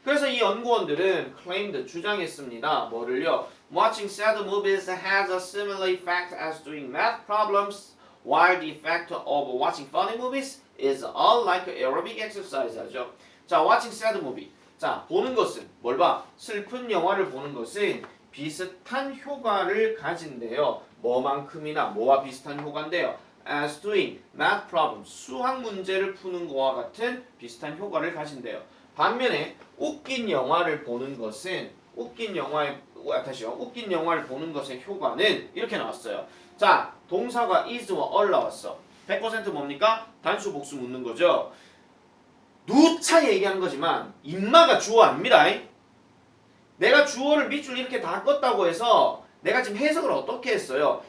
그래서 이 연구원들은 claimed 주장했습니다. 뭐를요? Watching sad movies has a similar effect as doing math problems, while the effect of watching funny movies is all like aerobic exercise 하죠. 자, watching sad movie. 자, 보는 것은 뭘 봐? 슬픈 영화를 보는 것은 비슷한 효과를 가진대요. 뭐만큼이나 뭐와 비슷한 효과인데요. As doing math problems. 수학 문제를 푸는 것과 같은 비슷한 효과를 가진대요. 반면에 웃긴 영화를 보는 것은 웃긴 영화를 보는 것의 효과는 이렇게 나왔어요. 자, 동사가 is와 all 나왔어. 100% 뭡니까? 단수 복수 묻는 거죠. 누차 얘기하는 거지만 인마가 주어 아닙니다. 내가 주어를 밑줄 이렇게 다 껐다고 해서 내가 지금 해석을 어떻게 했어요?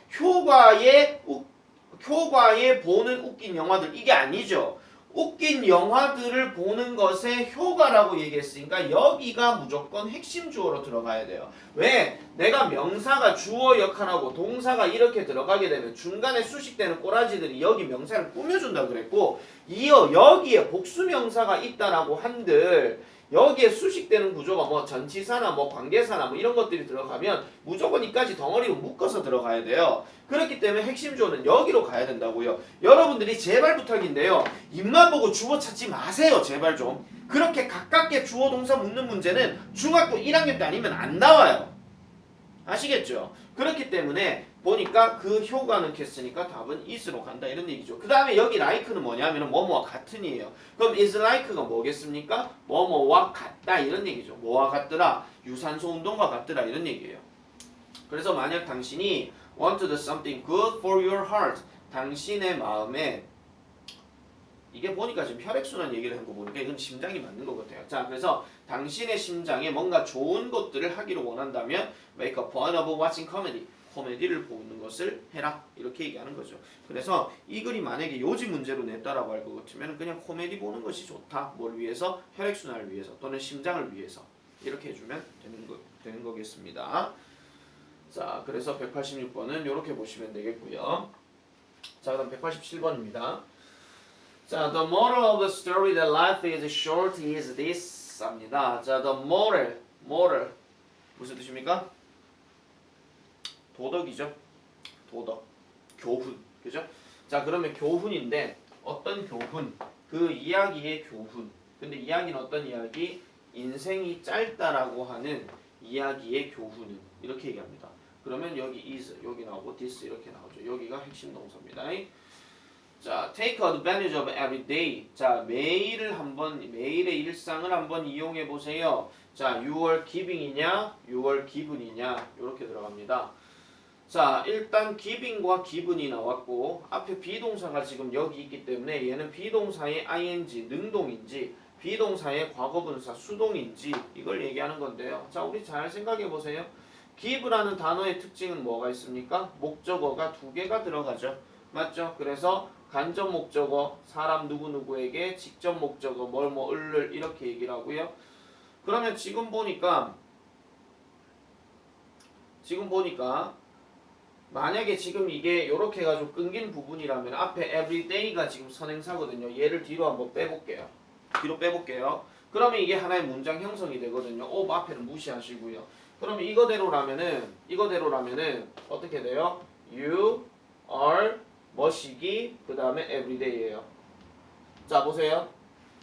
효과에 보는 웃긴 영화들 이게 아니죠. 웃긴 영화들을 보는 것의 효과라고 얘기했으니까 여기가 무조건 핵심 주어로 들어가야 돼요. 왜? 내가 명사가 주어 역할하고 동사가 이렇게 들어가게 되면 중간에 수식되는 꼬라지들이 여기 명사를 꾸며준다 그랬고 여기에 복수명사가 있다라고 한들 여기에 수식되는 구조가 뭐 전치사나 뭐 관계사나 뭐 이런 것들이 들어가면 무조건 이까지 덩어리로 묶어서 들어가야 돼요. 그렇기 때문에 핵심 주어는 여기로 가야 된다고요. 여러분들이 제발 부탁인데요. 입만 보고 주어 찾지 마세요. 제발 좀. 그렇게 가깝게 주어 동사 묻는 문제는 중학교 1학년 때 아니면 안 나와요. 아시겠죠? 그렇기 때문에 보니까 그 효과는 겠으니까 답은 is로 간다 이런 얘기죠. 그 다음에 여기 like는 뭐냐면 뭐뭐와 같은이에요. 그럼 is like가 뭐겠습니까? 뭐뭐와 같다 이런 얘기죠. 뭐와 같더라? 유산소 운동과 같더라 이런 얘기예요. 그래서 만약 당신이 want to do something good for your heart 당신의 마음에 이게 보니까 지금 혈액순환 얘기를 한 거 보니까 이건 심장이 맞는 것 같아요. 자, 그래서 당신의 심장에 뭔가 좋은 것들을 하기를 원한다면 make a point of watching comedy. 코미디를 보는 것을 해라. 이렇게 얘기하는 거죠. 그래서 이 글이 만약에 요지 문제로 냈다라고 할 것 같으면 그냥 코미디 보는 것이 좋다. 뭘 위해서? 혈액순환을 위해서 또는 심장을 위해서. 이렇게 해주면 되는 거겠습니다. 자, 그래서 186번은 이렇게 보시면 되겠고요. 자, 그다음 187번입니다. 자, the moral of the story that life is short is this 합니다. 자, the moral 무슨 뜻입니까? 도덕이죠. 도덕, 교훈, 그죠? 자, 그러면 교훈인데 어떤 교훈? 그 이야기의 교훈. 근데 이야기는 어떤 이야기? 인생이 짧다라고 하는 이야기의 교훈은 이렇게 얘기합니다. 그러면 여기 is 여기 나오고 this 이렇게 나오죠. 여기가 핵심 동사입니다. 자, take advantage of every day. 자, 매일의 일상을 한번 이용해 보세요. 자, you are giving이냐, you are given이냐 이렇게 들어갑니다. 자, 일단 giving과 given이 나왔고 앞에 비동사가 지금 여기 있기 때문에 얘는 비동사의 ing 능동인지 비동사의 과거분사 수동인지 이걸 얘기하는 건데요. 자, 우리 잘 생각해 보세요. give라는 단어의 특징은 뭐가 있습니까? 목적어가 두 개가 들어가죠. 맞죠? 그래서 간접 목적어 사람 누구누구에게 직접 목적어 뭘 이렇게 얘기를 하고요. 그러면 지금 보니까 만약에 지금 이게 이렇게 해가지고 끊긴 부분이라면 앞에 everyday가 지금 선행사거든요. 얘를 뒤로 한번 빼볼게요. 뒤로 빼볼게요. 그러면 이게 하나의 문장 형성이 되거든요. of 앞에는 무시하시고요. 그러면 이거대로라면은 어떻게 돼요? You are 뭐시기 그 다음에 everyday예요. 자, 보세요.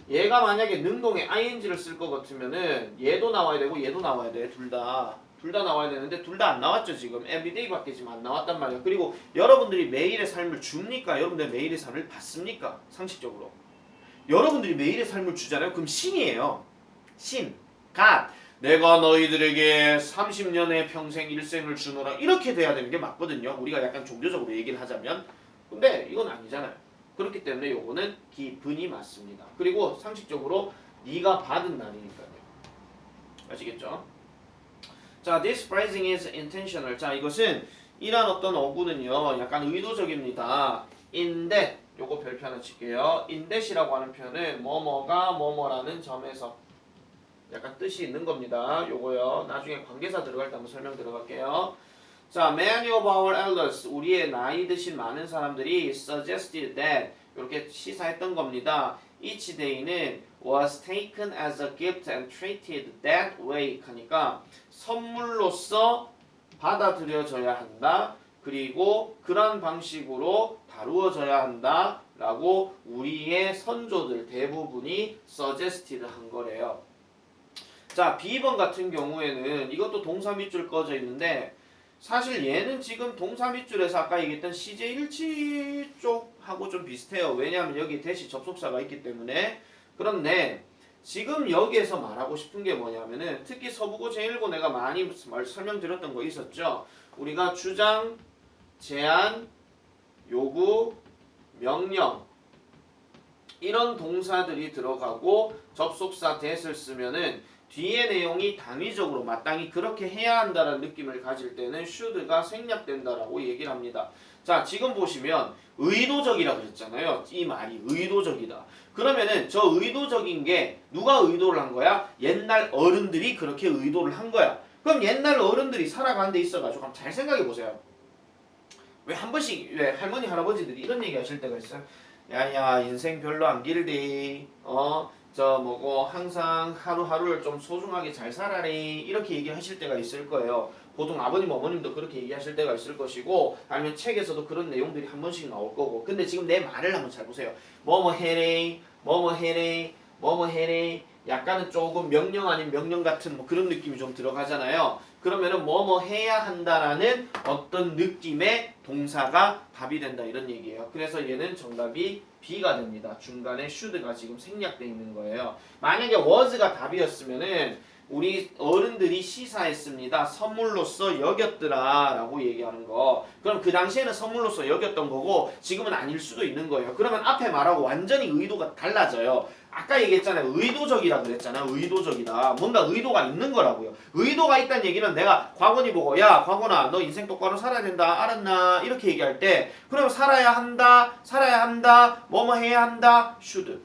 얘가 만약에 능동에 ing를 쓸 것 같으면은 얘도 나와야 되고 얘도 나와야 돼. 둘 다 나와야 되는데 둘 다 안 나왔죠. 지금 everyday밖에 지금 안 나왔단 말이에요. 그리고 여러분들이 매일의 삶을 줍니까? 여러분들 매일의 삶을 받습니까? 상식적으로 여러분들이 매일의 삶을 주잖아요. 그럼 신이에요. 신, God. 내가 너희들에게 30년의 평생 일생을 주노라 이렇게 돼야 되는 게 맞거든요. 우리가 약간 종교적으로 얘기를 하자면. 근데 이건 아니잖아요. 그렇기 때문에 요거는 기분이 맞습니다. 그리고 상식적으로 네가 받은 날이니까요. 아시겠죠? 자, this phrasing is intentional. 자, 이것은 이란 어떤 어구는요. 약간 의도적입니다. in that 요거 별표 하나 칠게요. in that이라고 하는 표현은 뭐뭐가 뭐뭐라는 점에서 약간 뜻이 있는 겁니다. 요거요. 나중에 관계사 들어갈 때 한번 설명 들어갈게요. 자, many of our elders, 우리의 나이 드신 많은 사람들이 suggested that 이렇게 시사했던 겁니다. Each day는 was taken as a gift and treated that way 하니까 선물로서 받아들여져야 한다. 그리고 그런 방식으로 다루어져야 한다. 라고 우리의 선조들 대부분이 suggested 한 거래요. 자, B번 같은 경우에는 이것도 동사 밑줄 꺼져 있는데 사실 얘는 지금 동사 밑줄에서 아까 얘기했던 CJ1치 쪽하고 좀 비슷해요. 왜냐하면 여기 대시 접속사가 있기 때문에. 그런데 지금 여기에서 말하고 싶은 게 뭐냐면은 특히 서부고 제1고 내가 많이 설명드렸던 거 있었죠. 우리가 주장, 제안, 요구, 명령 이런 동사들이 들어가고 접속사 that을 쓰면은 뒤의 내용이 당위적으로 마땅히 그렇게 해야 한다는 느낌을 가질 때는 should가 생략된다라고 얘기를 합니다. 자, 지금 보시면 의도적이라고 그랬잖아요. 이 말이 의도적이다. 그러면은 저 의도적인 게 누가 의도를 한 거야? 옛날 어른들이 그렇게 의도를 한 거야. 그럼 옛날 어른들이 살아간 데 있어가지고 한번 잘 생각해 보세요. 왜 한 번씩 왜 할머니 할아버지들이 이런 얘기 하실 때가 있어요. 야야 인생 별로 안 길디 저 뭐고 항상 하루하루를 좀 소중하게 잘 살아리 이렇게 얘기하실 때가 있을 거예요. 보통 아버님 어머님도 그렇게 얘기하실 때가 있을 것이고 아니면 책에서도 그런 내용들이 한 번씩 나올 거고. 근데 지금 내 말을 한번 잘 보세요. 뭐뭐 해래 뭐뭐 해래 뭐뭐 해래 약간은 조금 명령 아닌 명령 같은 뭐 그런 느낌이 좀 들어가잖아요. 그러면은 뭐뭐 해야 한다라는 어떤 느낌의 동사가 답이 된다 이런 얘기예요. 그래서 얘는 정답이 B가 됩니다. 중간에 should가 지금 생략되어 있는 거예요. 만약에 was가 답이었으면은 우리 어른들이 시사했습니다. 선물로서 여겼더라 라고 얘기하는 거. 그럼 그 당시에는 선물로서 여겼던 거고 지금은 아닐 수도 있는 거예요. 그러면 앞에 말하고 완전히 의도가 달라져요. 아까 얘기했잖아요. 의도적이라 그랬잖아요. 의도적이다. 뭔가 의도가 있는 거라고요. 의도가 있다는 얘기는 내가 광원이 보고 야 광원아 너 인생 똑바로 살아야 된다. 알았나? 이렇게 얘기할 때 그럼 살아야 한다 뭐뭐 해야 한다 should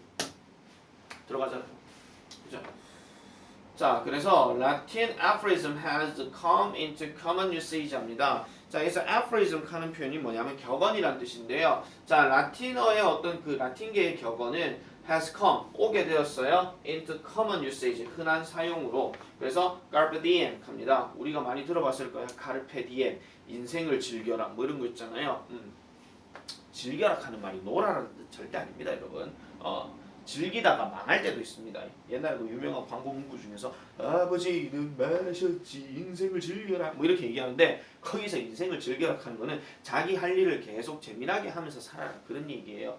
들어가잖아요. 그죠? 자, 그래서 Latin aphorism has come into common usage 합니다. 자, 여기서 aphorism 하는 표현이 뭐냐면 격언이란 뜻인데요. 자, 라틴어의 어떤 그 라틴계의 격언은 has come, 오게 되었어요. into common usage, 흔한 사용으로. 그래서 carpe diem 합니다. 우리가 많이 들어봤을 거예요. carpe diem, 인생을 즐겨라 뭐 이런 거 있잖아요. 즐겨라 하는 말이 놀아라는 뜻 절대 아닙니다, 여러분. 즐기다가 망할 때도 있습니다. 옛날에 그 유명한 광고 문구 중에서 아버지는 마셨지 인생을 즐겨라 뭐 이렇게 얘기하는데 거기서 인생을 즐겨라 하는 거는 자기 할 일을 계속 재미나게 하면서 살아라 그런 얘기예요.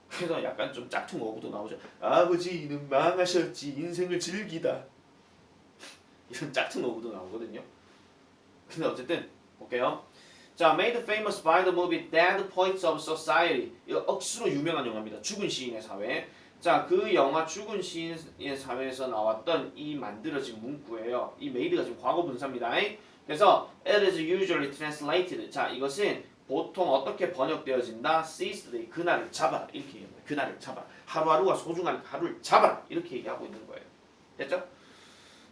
그래서 약간 좀 짝퉁 어구도 나오죠. 아버지는 망하셨지 인생을 즐기다 이런 짝퉁 어구도 나오거든요. 근데 어쨌든 볼게요. 자, made famous by the movie Dead Poets of Society. 이거 억수로 유명한 영화입니다. 죽은 시인의 사회. 자, 그 영화 죽은 시인의 사회에서 나왔던 이 만들어진 문구예요. 이 made가 지금 과거 분사입니다. 그래서 it is usually translated. 자, 이것은 보통 어떻게 번역되어진다? seize the day. 그날을 잡아라. 이렇게 얘기합니다. 그날을 잡아라. 하루하루가 소중하니까 하루를 잡아라. 이렇게 얘기하고 있는 거예요. 됐죠?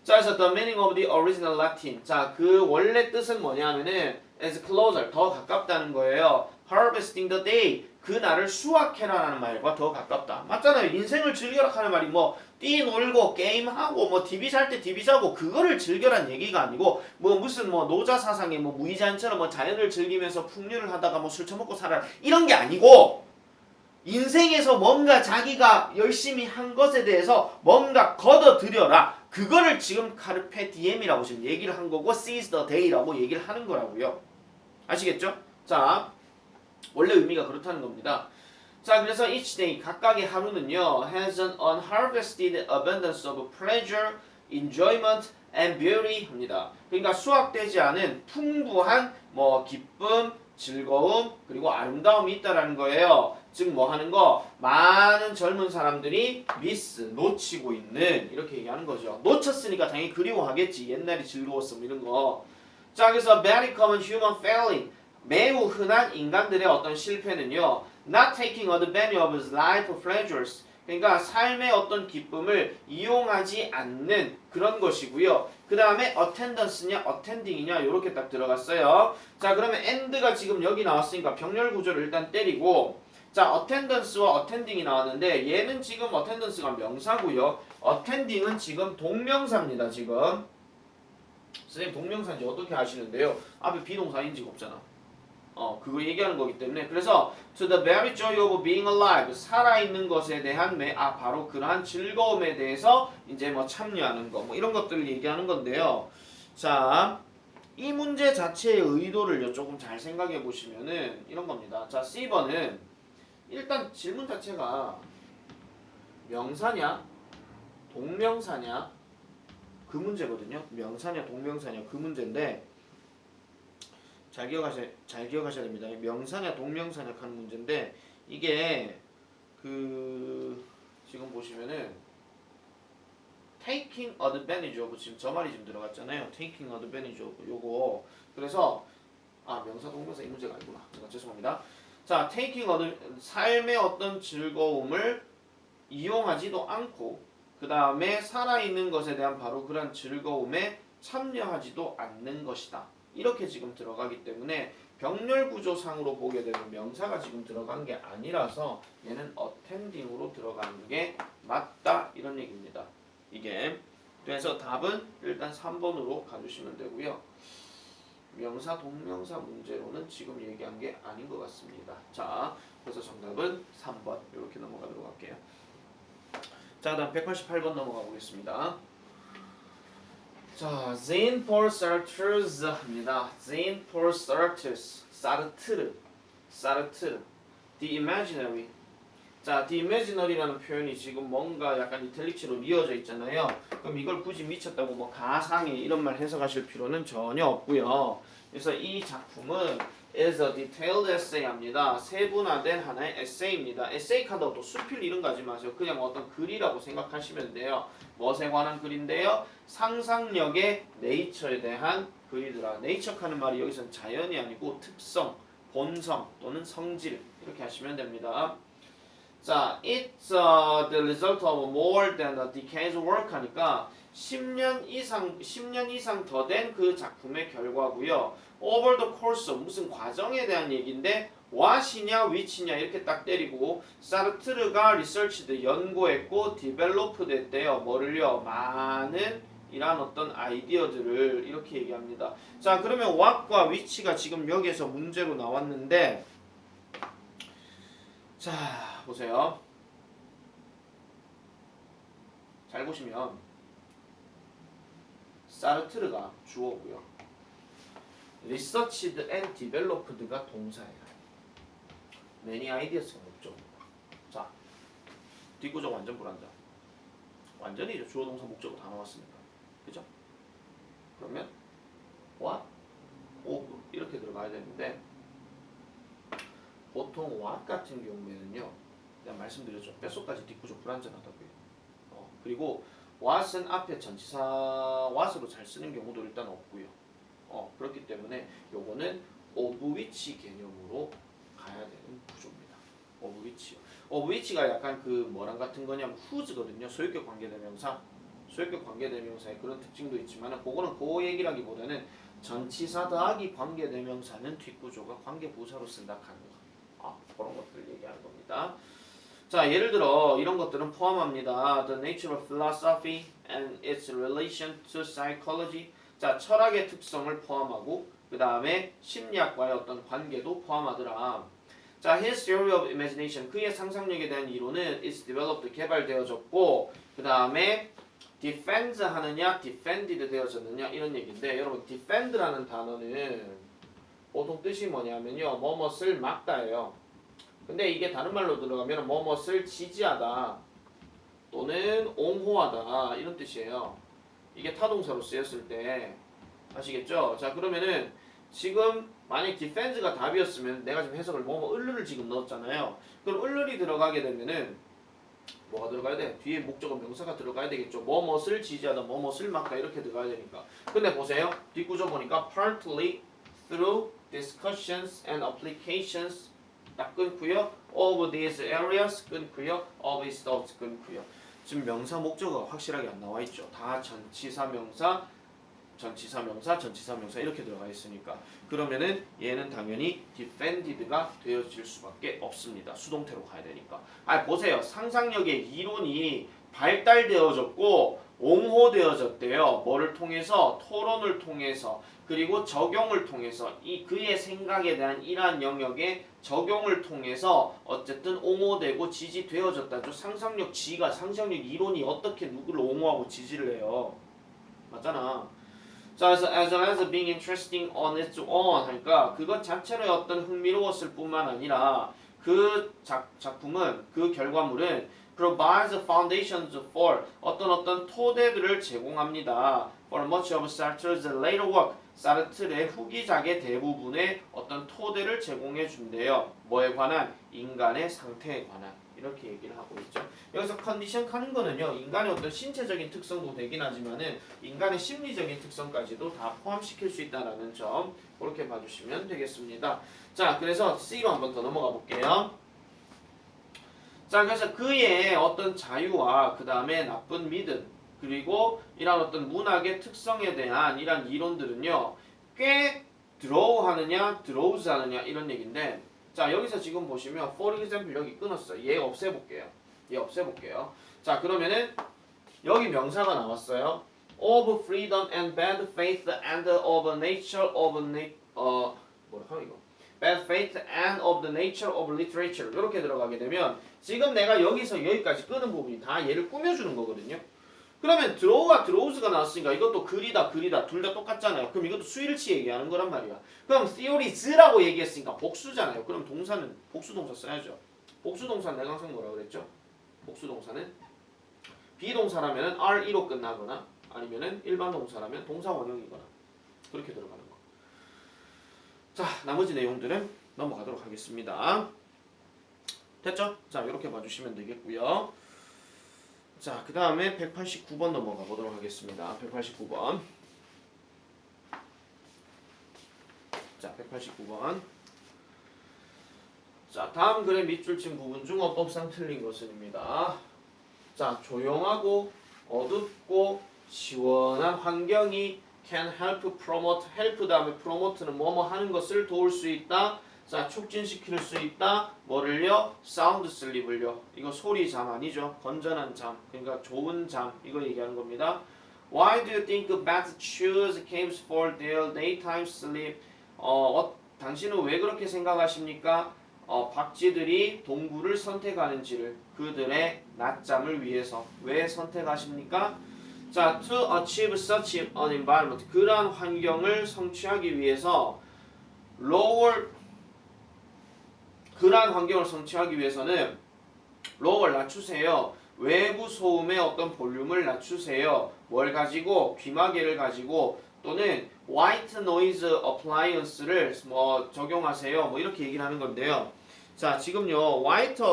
자, 그래서 the meaning of the original Latin. 자, 그 원래 뜻은 뭐냐면은 as closer, 더 가깝다는 거예요. harvesting the day, 그날을 수확해라라는 말과 더 가깝다. 맞잖아요. 인생을 즐겨라 하는 말이 뭐 뛰놀고 게임하고 뭐 TV 잘 때 TV 자고 그거를 즐겨란 얘기가 아니고 뭐 무슨 뭐 노자 사상의 뭐 무의자연처럼 뭐 자연을 즐기면서 풍류를 하다가 뭐 술 처먹고 살아라 이런 게 아니고 인생에서 뭔가 자기가 열심히 한 것에 대해서 뭔가 걷어들여라. 그거를 지금 카르페 디엠이라고 지금 얘기를 한 거고 seize the day라고 얘기를 하는 거라고요. 아시겠죠? 자, 원래 의미가 그렇다는 겁니다. 자, 그래서 each day 각각의 하루는요 has an unharvested abundance of pleasure, enjoyment, and beauty 합니다. 그러니까 수확되지 않은 풍부한 뭐 기쁨, 즐거움 그리고 아름다움이 있다라는 거예요. 즉 뭐 하는 거? 많은 젊은 사람들이 놓치고 있는 이렇게 얘기하는 거죠. 놓쳤으니까 당연히 그리워하겠지. 옛날이 즐거웠음 이런 거. 자, 그래서 very common human failing. 매우 흔한 인간들의 어떤 실패는요. Not taking advantage of his life pleasures. 그러니까 삶의 어떤 기쁨을 이용하지 않는 그런 것이고요. 그 다음에 attendance냐 attending이냐 이렇게 딱 들어갔어요. 자, 그러면 and가 지금 여기 나왔으니까 병렬 구조를 일단 때리고 자, attendance와 attending이 나왔는데 얘는 지금 attendance가 명사고요. attending은 지금 동명사입니다. 지금 선생님 동명사인지 어떻게 아시는데요? 앞에 비동사인지가 없잖아. 그거 얘기하는 거기 때문에 그래서 to the very joy of being alive 살아있는 것에 대한 바로 그러한 즐거움에 대해서 이제 뭐 참여하는 거 뭐 이런 것들을 얘기하는 건데요. 자, 이 문제 자체의 의도를 조금 잘 생각해 보시면은 이런 겁니다. 자, C번은 일단 질문 자체가 명사냐 동명사냐 그 문제거든요. 명사냐 동명사냐 그 문제인데 잘 기억하셔야 됩니다. 명사냐 동명사냐 하는 문제인데 이게 지금 보시면은 taking advantage of 지금 저 말이 지금 들어갔잖아요. taking advantage of 요거 그래서 명사 동명사 이 문제가 아니구나. 제가 죄송합니다. 자, 삶의 어떤 즐거움을 이용하지도 않고 그 다음에 살아있는 것에 대한 바로 그런 즐거움에 참여하지도 않는 것이다. 이렇게 지금 들어가기 때문에 병렬 구조상으로 보게 되면 명사가 지금 들어간 게 아니라서 얘는 attending으로 들어가는 게 맞다 이런 얘기입니다. 이게 그래서 답은 일단 3번으로 가주시면 되고요. 명사 동명사 문제로는 지금 얘기한 게 아닌 것 같습니다. 자, 그래서 정답은 3번 이렇게 넘어가도록 할게요. 자, 다음 188번 넘어가 보겠습니다. 자, Jean-Paul Sartre입니다. Jean-Paul 사르트르, The Imaginary. 자, The Imaginary라는 표현이 지금 뭔가 약간 이탈릭시로 이어져 있잖아요. 그럼 이걸 굳이 미쳤다고 뭐 가상의 이런 말 해석하실 필요는 전혀 없고요. 그래서 이 작품은 is a detailed essay입니다. 세분화된 하나의 에세이입니다. 에세이 카드하고 또 수필 이런 거 하지 마세요. 그냥 어떤 글이라고 생각하시면 돼요. 무엇에 관한 글인데요? 상상력의 네이처에 대한 글이더라. 네이처 하는 말이 여기서는 자연이 아니고 특성, 본성 또는 성질 이렇게 하시면 됩니다. 자, it's the result of more than a decade's work 하니까 10년 이상 더 된 그 작품의 결과고요. Over the course of 무슨 과정에 대한 얘기인데 what이냐 which냐 이렇게 딱 때리고 사르트르가 researched 연구했고 developed 했대요. 뭐를요? 많은 이란 어떤 아이디어들을 이렇게 얘기합니다. 자, 그러면 what과 which가 지금 여기에서 문제로 나왔는데 자, 보세요. 잘 보시면 사르트르가 주어고요. researched and developed가 동사예요. many ideas가 목적입니다. 자, 뒷구조 완전 불안정. 완전히 주어 동사 목적어 다 나왔으니까. 그죠? 그러면 what, of 이렇게 들어가야 되는데 보통 what 같은 경우에는요. 내가 말씀드렸죠. 뼛속까지 뒷구조 불안전하다고요. 그리고 what은 앞에 전치사 what으로 잘 쓰는 경우도 일단 없고요. 그렇기 때문에 요거는 of which 개념으로 가야 되는 구조입니다. of which요. of which가 약간 그 뭐랑 같은 거냐면 whose거든요. 소유격 관계대명사. 소유격 관계대명사의 그런 특징도 있지만 그거는 그 얘기라기보다는 전치사 더하기 관계대명사는 뒷구조가 관계부사로 쓴다 하는 거. 그런 것들 얘기하는 겁니다. 자, 예를 들어 이런 것들은 포함합니다. The nature of philosophy and its relation to psychology. 자, 철학의 특성을 포함하고 그 다음에 심리학과의 어떤 관계도 포함하더라. 자, his theory of imagination. 그의 상상력에 대한 이론은 is developed. 개발되어졌고 그 다음에 defends 하느냐 defended 되어졌느냐 이런 얘기인데 여러분 defend라는 단어는 보통 뜻이 뭐냐면요. 뭐뭇을 막다예요. 근데 이게 다른 말로 들어가면 뭐뭇을 지지하다 또는 옹호하다 이런 뜻이에요. 이게 타동사로 쓰였을 때 아시겠죠? 자, 그러면은 지금 만약 defense가 답이었으면 내가 지금 해석을 을르를 지금 넣었잖아요. 그럼 을르리 들어가게 되면은 뭐가 들어가야 돼? 뒤에 목적어 명사가 들어가야 되겠죠. 뭐뭇을 지지하다, 뭐뭇을 막다 이렇게 들어가야 되니까. 근데 보세요. 뒷구조 보니까 partly through discussions and applications 딱 끊고요. of these areas 끊고요. of his thoughts 끊고요. 지금 명사 목적어가 확실하게 안 나와 있죠. 다 전치사 명사, 전치사 명사, 전치사 명사 이렇게 들어가 있으니까 그러면은 얘는 당연히 defended가 되어질 수밖에 없습니다. 수동태로 가야 되니까. 보세요. 상상력의 이론이 발달되어졌고 옹호되어졌대요. 뭐를 통해서? 토론을 통해서 그리고 적용을 통해서 이 그의 생각에 대한 이러한 영역의 적용을 통해서 어쨌든 옹호되고 지지되어졌다죠. 상상력 지가 상상력 이론이 어떻게 누구를 옹호하고 지지를 해요? 맞잖아. 자, 그래서 as well as being interesting on its own 하니까 그것 자체로의 어떤 흥미로웠을 뿐만 아니라 그 작품은 그 결과물은 provides foundations for 어떤 토대들을 제공합니다. For much of Sartre's later work 사르트르의 후기작의 대부분의 어떤 토대를 제공해 준대요. 뭐에 관한? 인간의 상태에 관한. 이렇게 얘기를 하고 있죠. 여기서 컨디션 하는 거는요. 인간의 어떤 신체적인 특성도 되긴 하지만은 인간의 심리적인 특성까지도 다 포함시킬 수 있다라는 점 그렇게 봐주시면 되겠습니다. 자, 그래서 C로 한번 더 넘어가 볼게요. 자, 그래서 그의 어떤 자유와 그 다음에 나쁜 믿음 그리고 이런 어떤 문학의 특성에 대한 이런 이론들은요. 꽤 드로우하느냐 드로우즈하느냐 이런 얘기인데 자, 여기서 지금 보시면 for example 여기 끊었어요. 얘 없애볼게요. 자, 그러면은 여기 명사가 나왔어요. of freedom and bad faith and of nature of 뭐라고 이거? bad faith and of the nature of literature 이렇게 들어가게 되면 지금 내가 여기서 여기까지 끄는 부분이 다 얘를 꾸며주는 거거든요. 그러면 드로우와 드로우즈가 나왔으니까 이것도 글이다 둘 다 똑같잖아요. 그럼 이것도 수일치 얘기하는 거란 말이야. 그럼 theories라고 얘기했으니까 복수잖아요. 그럼 동사는 복수동사 써야죠. 복수동사는 내가 항상 뭐라 그랬죠? 복수동사는 비동사라면 RE로 끝나거나 아니면은 일반 동사라면 동사 원형이거나 그렇게 들어가는 거. 자, 나머지 내용들은 넘어가도록 하겠습니다. 됐죠? 자, 이렇게 봐주시면 되겠고요. 자, 그 다음에 189번 넘어가 보도록 하겠습니다. 189번. 자, 189번. 자, 다음 글의 밑줄친 부분 중 어법상 틀린 것은입니다. 자, 조용하고 어둡고 시원한 환경이 can help promote, help 다음에 promote는 뭐뭐 하는 것을 도울 수 있다. 자, 촉진시킬 수 있다. 뭐를요? sound sleep을요. 이거 소리 잠 아니죠? 건전한 잠. 그러니까 좋은 잠. 이거 얘기하는 겁니다. Why do you think bats choose caves for their daytime sleep? 당신은 왜 그렇게 생각하십니까? 박쥐들이 동굴을 선택하는지를 그들의 낮잠을 위해서 왜 선택하십니까? 자, to achieve such an environment 그러한 환경을 성취하기 위해서 lower 그러한 환경을 성취하기 위해서는 lower 낮추세요. 외부 소음의 어떤 볼륨을 낮추세요. 뭘 가지고? 귀마개를 가지고 또는 white noise appliance를 적용하세요. 뭐 이렇게 얘기를 하는 건데요. 자, 지금요. white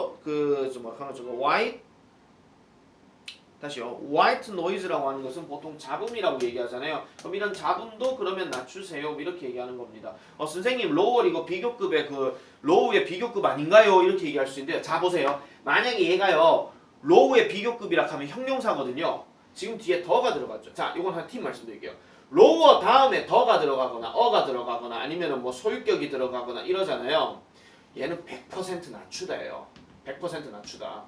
white noise라고 하는 것은 보통 잡음이라고 얘기하잖아요. 그럼 이런 잡음도 그러면 낮추세요. 뭐 이렇게 얘기하는 겁니다. 선생님 lower 이거 비교급의 그 low의 비교급 아닌가요? 이렇게 얘기할 수 있는데 자 보세요. 만약에 얘가요. low의 비교급이라 하면 형용사거든요. 지금 뒤에 더가 들어갔죠. 자, 이건 한 팀 말씀드릴게요. lower 다음에 더가 들어가거나 어가 들어가거나 아니면은 뭐 소유격이 들어가거나 이러잖아요. 얘는 100% 낮추다예요. 100% 낮추다.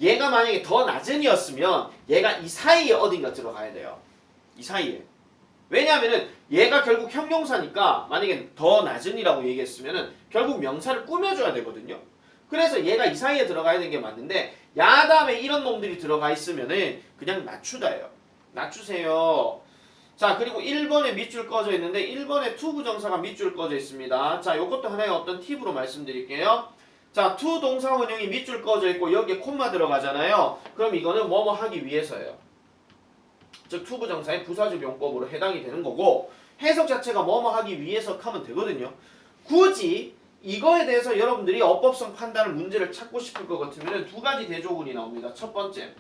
얘가 만약에 더 낮은이었으면 얘가 이 사이에 어딘가 들어가야 돼요. 이 사이에. 왜냐하면은 얘가 결국 형용사니까 만약에 더 낮은이라고 얘기했으면은 결국 명사를 꾸며줘야 되거든요. 그래서 얘가 이 사이에 들어가야 되는 게 맞는데 야 다음에 이런 놈들이 들어가 있으면은 그냥 낮추다예요. 낮추세요. 자, 그리고 1번에 밑줄 꺼져 있는데 1번에 to 부정사가 밑줄 꺼져 있습니다. 자, 요것도 하나의 어떤 팁으로 말씀드릴게요. 자, to 동사 원형이 밑줄 꺼져 있고 여기에 콤마 들어가잖아요. 그럼 이거는 뭐뭐 하기 위해서예요. 즉 to 부정사의 부사적 용법으로 해당이 되는 거고 해석 자체가 뭐뭐 하기 위해서 하면 되거든요. 굳이 이거에 대해서 여러분들이 어법성 판단을 문제를 찾고 싶을 것 같으면 두 가지 대조군이 나옵니다. 첫 번째,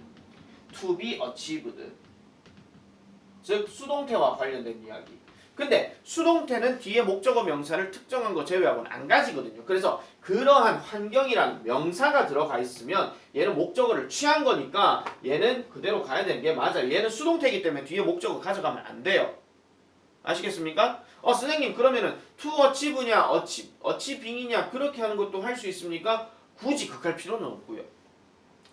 to be achieved. 즉 수동태와 관련된 이야기. 근데 수동태는 뒤에 목적어 명사를 특정한 거 제외하고는 안 가지거든요. 그래서 그러한 환경이라는 명사가 들어가 있으면 얘는 목적어를 취한 거니까 얘는 그대로 가야 되는 게 맞아요. 얘는 수동태이기 때문에 뒤에 목적어 가져가면 안 돼요. 아시겠습니까? 선생님 그러면은 to achieve냐 achieving이냐 그렇게 하는 것도 할 수 있습니까? 굳이 그렇게 할 필요는 없고요.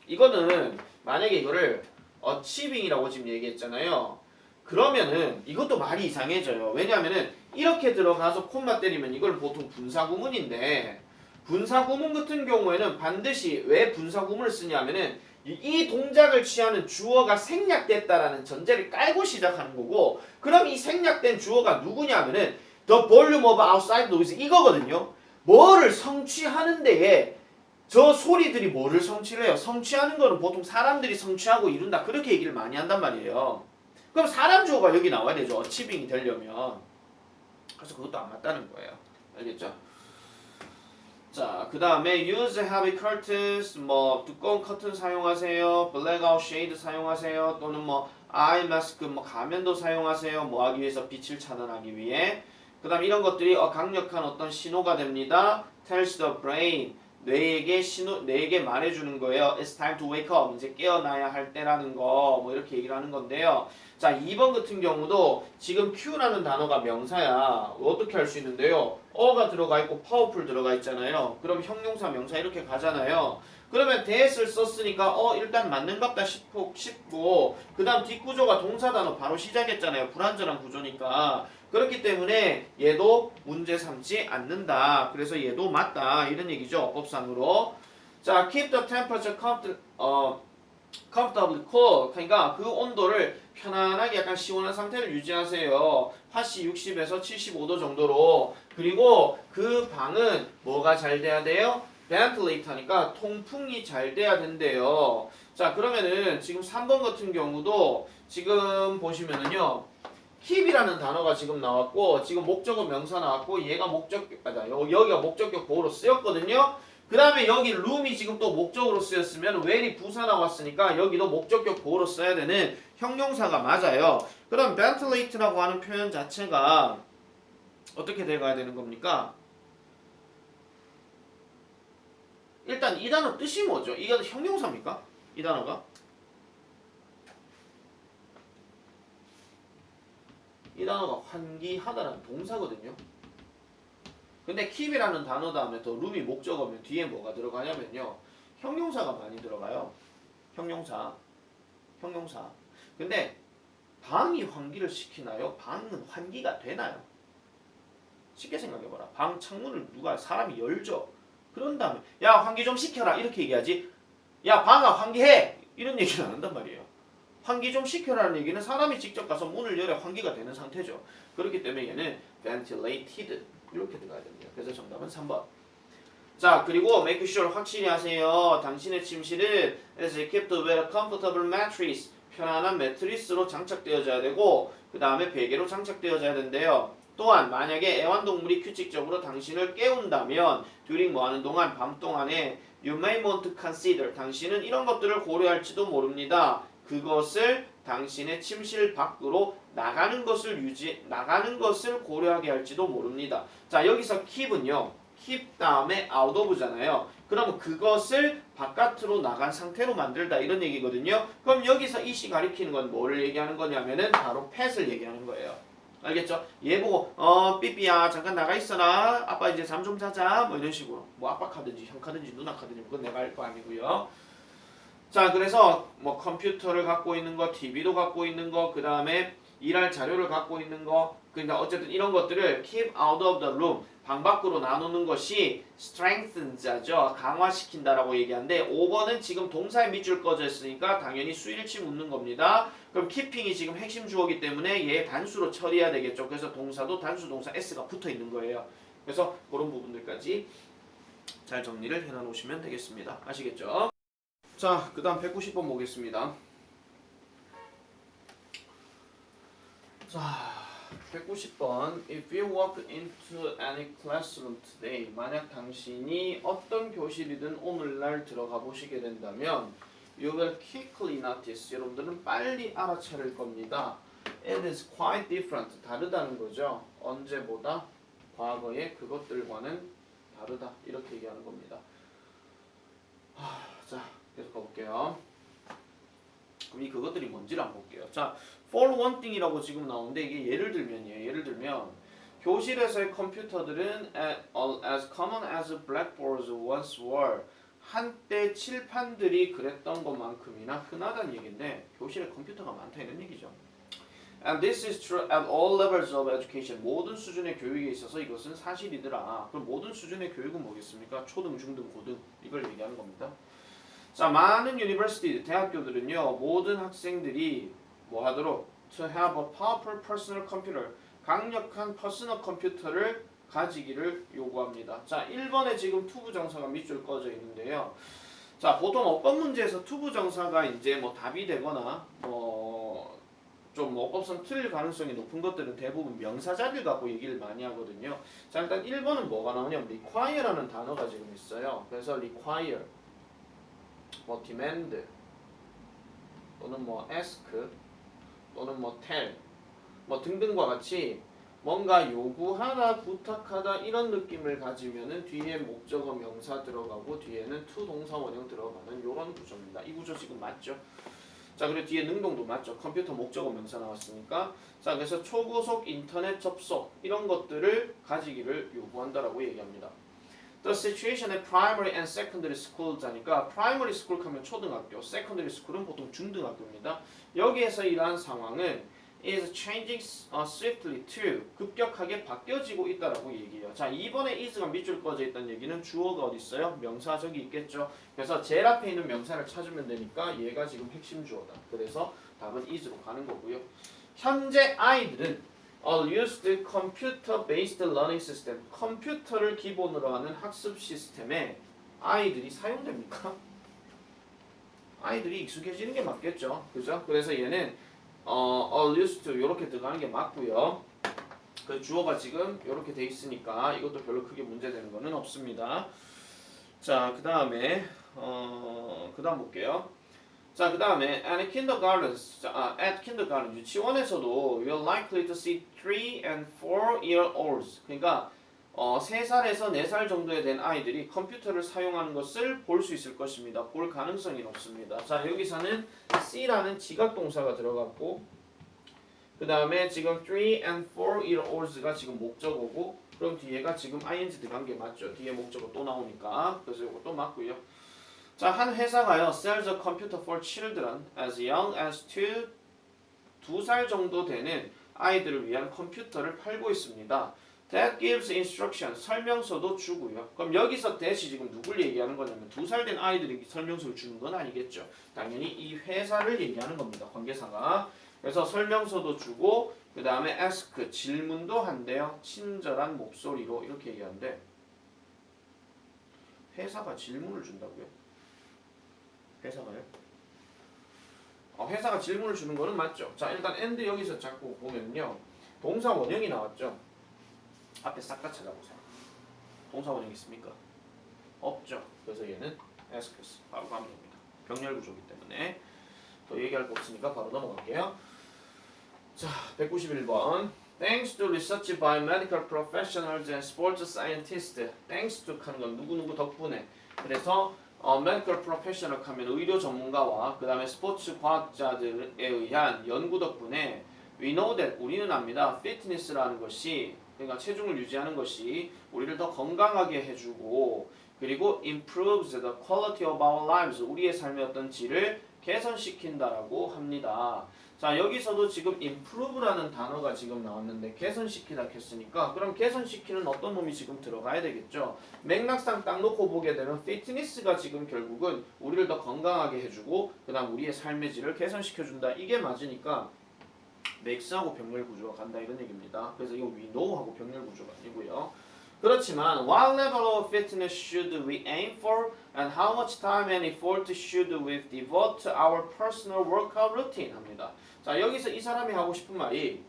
이거는 만약에 이거를 achieving이라고 지금 얘기했잖아요. 그러면은 이것도 말이 이상해져요. 왜냐하면은 이렇게 들어가서 콤마 때리면 이걸 보통 분사구문인데 분사구문 같은 경우에는 반드시 왜 분사구문을 쓰냐면은 이 동작을 취하는 주어가 생략됐다라는 전제를 깔고 시작하는 거고 그럼 이 생략된 주어가 누구냐면은 the volume of outside noise 이거거든요. 뭐를 성취하는 데에 저 소리들이 뭐를 성취를 해요? 성취하는 거는 보통 사람들이 성취하고 이룬다 그렇게 얘기를 많이 한단 말이에요. 그럼 사람 주어가 여기 나와야 되죠. 어치빙이 되려면. 그래서 그것도 안 맞다는 거예요. 알겠죠? 자, 그 다음에 use heavy curtains, 뭐 두꺼운 커튼 사용하세요. blackout shade 사용하세요. 또는 뭐 eye mask, 뭐 가면도 사용하세요. 뭐 하기 위해서 빛을 차단하기 위해. 그 다음 이런 것들이 강력한 어떤 신호가 됩니다. tells the brain, 뇌에게 말해주는 거예요. It's time to wake up. 이제 깨어나야 할 때라는 거. 뭐 이렇게 얘기를 하는 건데요. 자, 2번 같은 경우도 지금 Q라는 단어가 명사야. 어떻게 할 수 있는데요? 어가 들어가 있고 powerful 들어가 있잖아요. 그럼 형용사, 명사 이렇게 가잖아요. 그러면 that을 썼으니까 일단 맞는갑다 싶고 그 다음 뒷구조가 동사 단어 바로 시작했잖아요. 불완전한 구조니까. 그렇기 때문에 얘도 문제 삼지 않는다. 그래서 얘도 맞다. 이런 얘기죠. 어법상으로. 자, keep the temperature comfortably cool. 그러니까 그 온도를 편안하게 약간 시원한 상태를 유지하세요. 팥이 60에서 75도 정도로. 그리고 그 방은 뭐가 잘 돼야 돼요? ventilator니까 통풍이 잘 돼야 된대요. 자, 그러면은 지금 3번 같은 경우도 지금 보시면은요. keep이라는 단어가 지금 나왔고 지금 목적어 명사 나왔고 얘가 여기가 목적격 보호로 쓰였거든요. 그 다음에 여기 room이 지금 또 목적으로 쓰였으면 where이 부사 나왔으니까 여기도 목적격 보호로 써야 되는 형용사가 맞아요. 그럼 ventilate라고 하는 표현 자체가 어떻게 돼가야 되는 겁니까? 일단 이 단어 뜻이 뭐죠? 이거 형용사입니까? 이 단어가? 이 단어가 환기하다라는 동사거든요. 근데 keep이라는 단어 다음에 더 room이 목적어면 뒤에 뭐가 들어가냐면요. 형용사가 많이 들어가요. 형용사. 근데 방이 환기를 시키나요? 방은 환기가 되나요? 쉽게 생각해봐라. 방 창문을 사람이 열죠. 그런 다음에 야 환기 좀 시켜라 이렇게 얘기하지. 야 방아 환기해 이런 얘기는 안 한단 말이에요. 환기 좀 시켜라는 얘기는 사람이 직접 가서 문을 열어 환기가 되는 상태죠. 그렇기 때문에 얘는 ventilated 이렇게 들어가야 됩니다. 그래서 정답은 3번. 자 그리고 make sure 확실히 하세요. 당신의 침실은 is equipped with a comfortable mattress 편안한 매트리스로 장착되어져야 되고 그 다음에 베개로 장착되어져야 된대요. 또한 만약에 애완동물이 규칙적으로 당신을 깨운다면 during 뭐하는 동안 밤 동안에 you may want to consider 당신은 이런 것들을 고려할지도 모릅니다. 그것을 당신의 침실 밖으로 나가는 것을 고려하게 할지도 모릅니다. 자 여기서 keep은요. keep 다음에 out of잖아요. 그러면 그것을 바깥으로 나간 상태로 만들다 이런 얘기거든요. 그럼 여기서 이시 가리키는 건 뭐를 얘기하는 거냐면은 바로 pet을 얘기하는 거예요. 알겠죠? 얘 보고 삐삐야 잠깐 나가 있어라. 아빠 이제 잠 좀 자자. 뭐 이런 식으로 뭐 아빠 카든지 형 카든지 누나 카든지 그건 내가 알 거 아니고요. 자 그래서 뭐 컴퓨터를 갖고 있는 거, TV도 갖고 있는 거, 그 다음에 일할 자료를 갖고 있는 거, 그러니까 어쨌든 이런 것들을 keep out of the room 방 밖으로 나누는 것이 strengthens죠. 강화시킨다라고 얘기하는데 5번은 지금 동사에 밑줄 꺼져 있으니까 당연히 수일치 묻는 겁니다. 그럼 keeping이 지금 핵심 주어기 때문에 얘 단수로 처리해야 되겠죠. 그래서 동사도 단수 동사 s가 붙어 있는 거예요. 그래서 그런 부분들까지 잘 정리를 해놔 놓으시면 되겠습니다. 아시겠죠? 자, 그 다음 190번 보겠습니다. 자, 190번. If you walk into any classroom today, 만약 당신이 어떤 교실이든 오늘날 들어가 보시게 된다면 you will quickly notice. 여러분들은 빨리 알아차릴 겁니다. It is quite different. 다르다는 거죠. 언제보다 과거의 그것들과는 다르다. 이렇게 얘기하는 겁니다. 자, 계속 가볼게요. 그럼 이 그것들이 뭔지를 한번 볼게요. 자, for one thing이라고 지금 나오는데 이게 예를 들면 교실에서의 컴퓨터들은 as common as blackboards once were. 한때 칠판들이 그랬던 것만큼이나 흔하다는 얘기인데 교실에 컴퓨터가 많다 이런 얘기죠. And this is true at all levels of education. 모든 수준의 교육에 있어서 이것은 사실이더라. 그럼 모든 수준의 교육은 뭐겠습니까? 초등, 중등, 고등 이걸 얘기하는 겁니다. 자, 많은 유니버시티, 대학교들은요, 모든 학생들이 뭐 하도록 to have a powerful personal computer, 강력한 퍼스널 컴퓨터를 가지기를 요구합니다. 자, 1번에 지금 투부정사가 밑줄 꺼져 있는데요. 자, 보통 어법 문제에서 투부정사가 이제 뭐 답이 되거나 좀 어법상 틀릴 가능성이 높은 것들은 대부분 명사 자리를 갖고 얘기를 많이 하거든요. 자, 일단 1번은 뭐가 나오냐면 require라는 단어가 지금 있어요. 그래서 require 뭐 demand 또는 뭐 ask 또는 뭐 tell 뭐 등등과 같이 뭔가 요구하다 부탁하다 이런 느낌을 가지면은 뒤에 목적어 명사 들어가고 뒤에는 to 동사 원형 들어가는 요런 구조입니다. 이 구조 지금 맞죠? 자 그리고 뒤에 능동도 맞죠? 컴퓨터 목적어 명사 나왔으니까. 자 그래서 초고속 인터넷 접속 이런 것들을 가지기를 요구한다라고 얘기합니다. The situation at primary and secondary schools 하니까 primary school 하면 초등학교, secondary school은 보통 중등학교입니다. 여기에서 이러한 상황은 is changing swiftly to 급격하게 바뀌어지고 있다라고 얘기해요. 자, 이번에 is가 밑줄 꺼져 있다는 얘기는 주어가 어디 있어요? 명사 저기 있겠죠. 그래서 제일 앞에 있는 명사를 찾으면 되니까 얘가 지금 핵심 주어다. 그래서 답은 is로 가는 거고요. 현재 아이들은 used computer-based learning system, 컴퓨터를 기본으로 하는 학습 시스템에 아이들이 사용됩니까? 아이들이 익숙해지는 게 맞겠죠, 그죠? 그래서 얘는 used to 이렇게 들어가는 게 맞고요. 그 주어가 지금 이렇게 돼 있으니까 이것도 별로 크게 문제되는 거는 없습니다. 자, 그 다음에 그다음 볼게요. 자, 그 다음에 at kindergarten 유치원에서도 you're likely to see 3 and 4-year-olds 그러니까 3살에서 4살 정도에 된 아이들이 컴퓨터를 사용하는 것을 볼 수 있을 것입니다. 볼 가능성이 높습니다. 자, 여기서는 C라는 지각동사가 들어갔고 그 다음에 지금 3 and 4-year-olds가 지금 목적어고 그럼 뒤에가 지금 ing 들어간 게 맞죠. 뒤에 목적어 또 나오니까 그래서 이것도 맞고요. 자, 한 회사가요 sells a computer for children as young as 2살 정도 되는 아이들을 위한 컴퓨터를 팔고 있습니다. That gives instruction. 설명서도 주고요. 그럼 여기서 that이 지금 누굴 얘기하는 거냐면 2살 된 아이들이 설명서를 주는 건 아니겠죠. 당연히 이 회사를 얘기하는 겁니다. 관계사가. 그래서 설명서도 주고 그 다음에 ask 질문도 한대요. 친절한 목소리로 이렇게 얘기하는데 회사가 질문을 준다고요? 회사가요? 회사가 질문을 주는 거는 맞죠. 자 일단 and 여기서 자꾸 보면요. 동사 원형이 나왔죠. 앞에 싹 다 찾아보세요. 동사 원형 있습니까? 없죠. 그래서 얘는 asks 바로 가면 됩니다. 병렬 구조이기 때문에 더 얘기할 거 없으니까 바로 넘어갈게요. 자 191번 Thanks to research by medical professionals and sports scientists. Thanks to 하는 건 누구누구 덕분에. 그래서 medical professional 하면 의료 전문가와 그 다음에 스포츠 과학자들에 의한 연구 덕분에 we know that 우리는 압니다. fitness라는 것이 그러니까 체중을 유지하는 것이 우리를 더 건강하게 해주고 그리고 improves the quality of our lives 우리의 삶의 어떤 질을 개선시킨다라고 합니다. 자 여기서도 지금 improve라는 단어가 지금 나왔는데 개선시키다 했으니까 그럼 개선시키는 어떤 놈이 지금 들어가야 되겠죠. 맥락상 딱 놓고 보게 되면 fitness가 지금 결국은 우리를 더 건강하게 해주고 그 다음 우리의 삶의 질을 개선시켜준다 이게 맞으니까 makes하고 병렬 구조가 간다 이런 얘기입니다. 그래서 이거 we know하고 병렬 구조가 아니고요. 그렇지만 what level of fitness should we aim for and how much time and effort should we devote to our personal workout routine 합니다. 자 여기서 이 사람이 하고 싶은 말이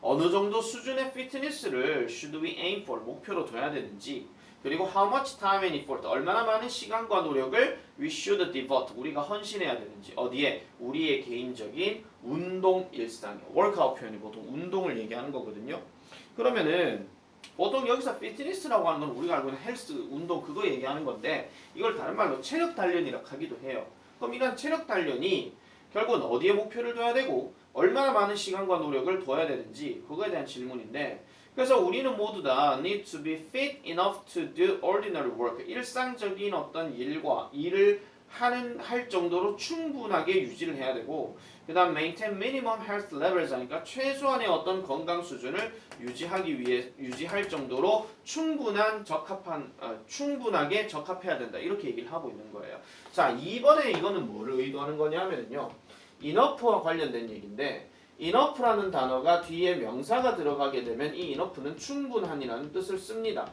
어느 정도 수준의 피트니스를 should we aim for 목표로 둬야 되는지 그리고 how much time and effort 얼마나 많은 시간과 노력을 we should devote 우리가 헌신해야 되는지 어디에 우리의 개인적인 운동 일상에 workout 표현이 보통 운동을 얘기하는 거거든요. 그러면은 보통 여기서 피트니스라고 하는 건 우리가 알고 있는 헬스 운동 그거 얘기하는 건데 이걸 다른 말로 체력 단련이라고 하기도 해요. 그럼 이런 체력 단련이 결국은 어디에 목표를 둬야 되고 얼마나 많은 시간과 노력을 둬야 되는지 그거에 대한 질문인데 그래서 우리는 모두 다 need to be fit enough to do ordinary work 일상적인 어떤 일을 할 정도로 충분하게 유지를 해야 되고 그 다음 maintain minimum health levels 하니까 최소한의 어떤 건강 수준을 유지할 정도로 충분하게 적합해야 된다 이렇게 얘기를 하고 있는 거예요. 자 이번에 이거는 뭐를 의도하는 거냐면요 enough와 관련된 얘기인데 enough라는 단어가 뒤에 명사가 들어가게 되면 이 enough는 충분한이라는 뜻을 씁니다.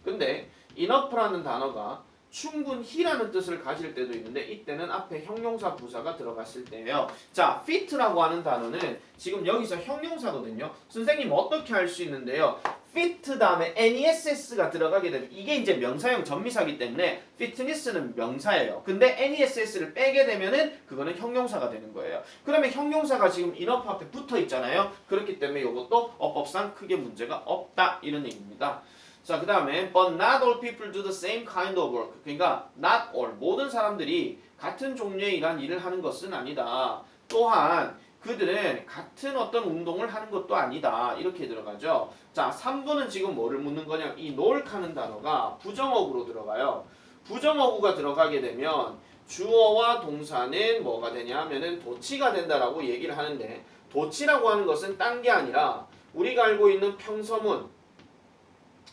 근데 enough라는 단어가 충분히라는 뜻을 가질 때도 있는데 이때는 앞에 형용사 부사가 들어갔을 때예요. 자, fit라고 하는 단어는 지금 여기서 형용사거든요. 선생님 어떻게 할 수 있는데요. fit 다음에 ness가 들어가게 되면 이게 이제 명사형 전미사기 때문에 fitness는 명사예요. 근데 ness를 빼게 되면은 그거는 형용사가 되는 거예요. 그러면 형용사가 지금 enough 앞에 붙어 있잖아요. 그렇기 때문에 이것도 어법상 크게 문제가 없다 이런 얘기입니다. 자, 그 다음에 but not all people do the same kind of work. 그러니까 not all, 모든 사람들이 같은 종류의 일을 하는 것은 아니다. 또한 그들은 같은 어떤 운동을 하는 것도 아니다. 이렇게 들어가죠. 자, 3번은 지금 뭐를 묻는 거냐? 이 놀카는 단어가 부정어구로 들어가요. 부정어구가 들어가게 되면 주어와 동사는 뭐가 되냐 하면은 도치가 된다라고 얘기를 하는데 도치라고 하는 것은 딴 게 아니라 우리가 알고 있는 평서문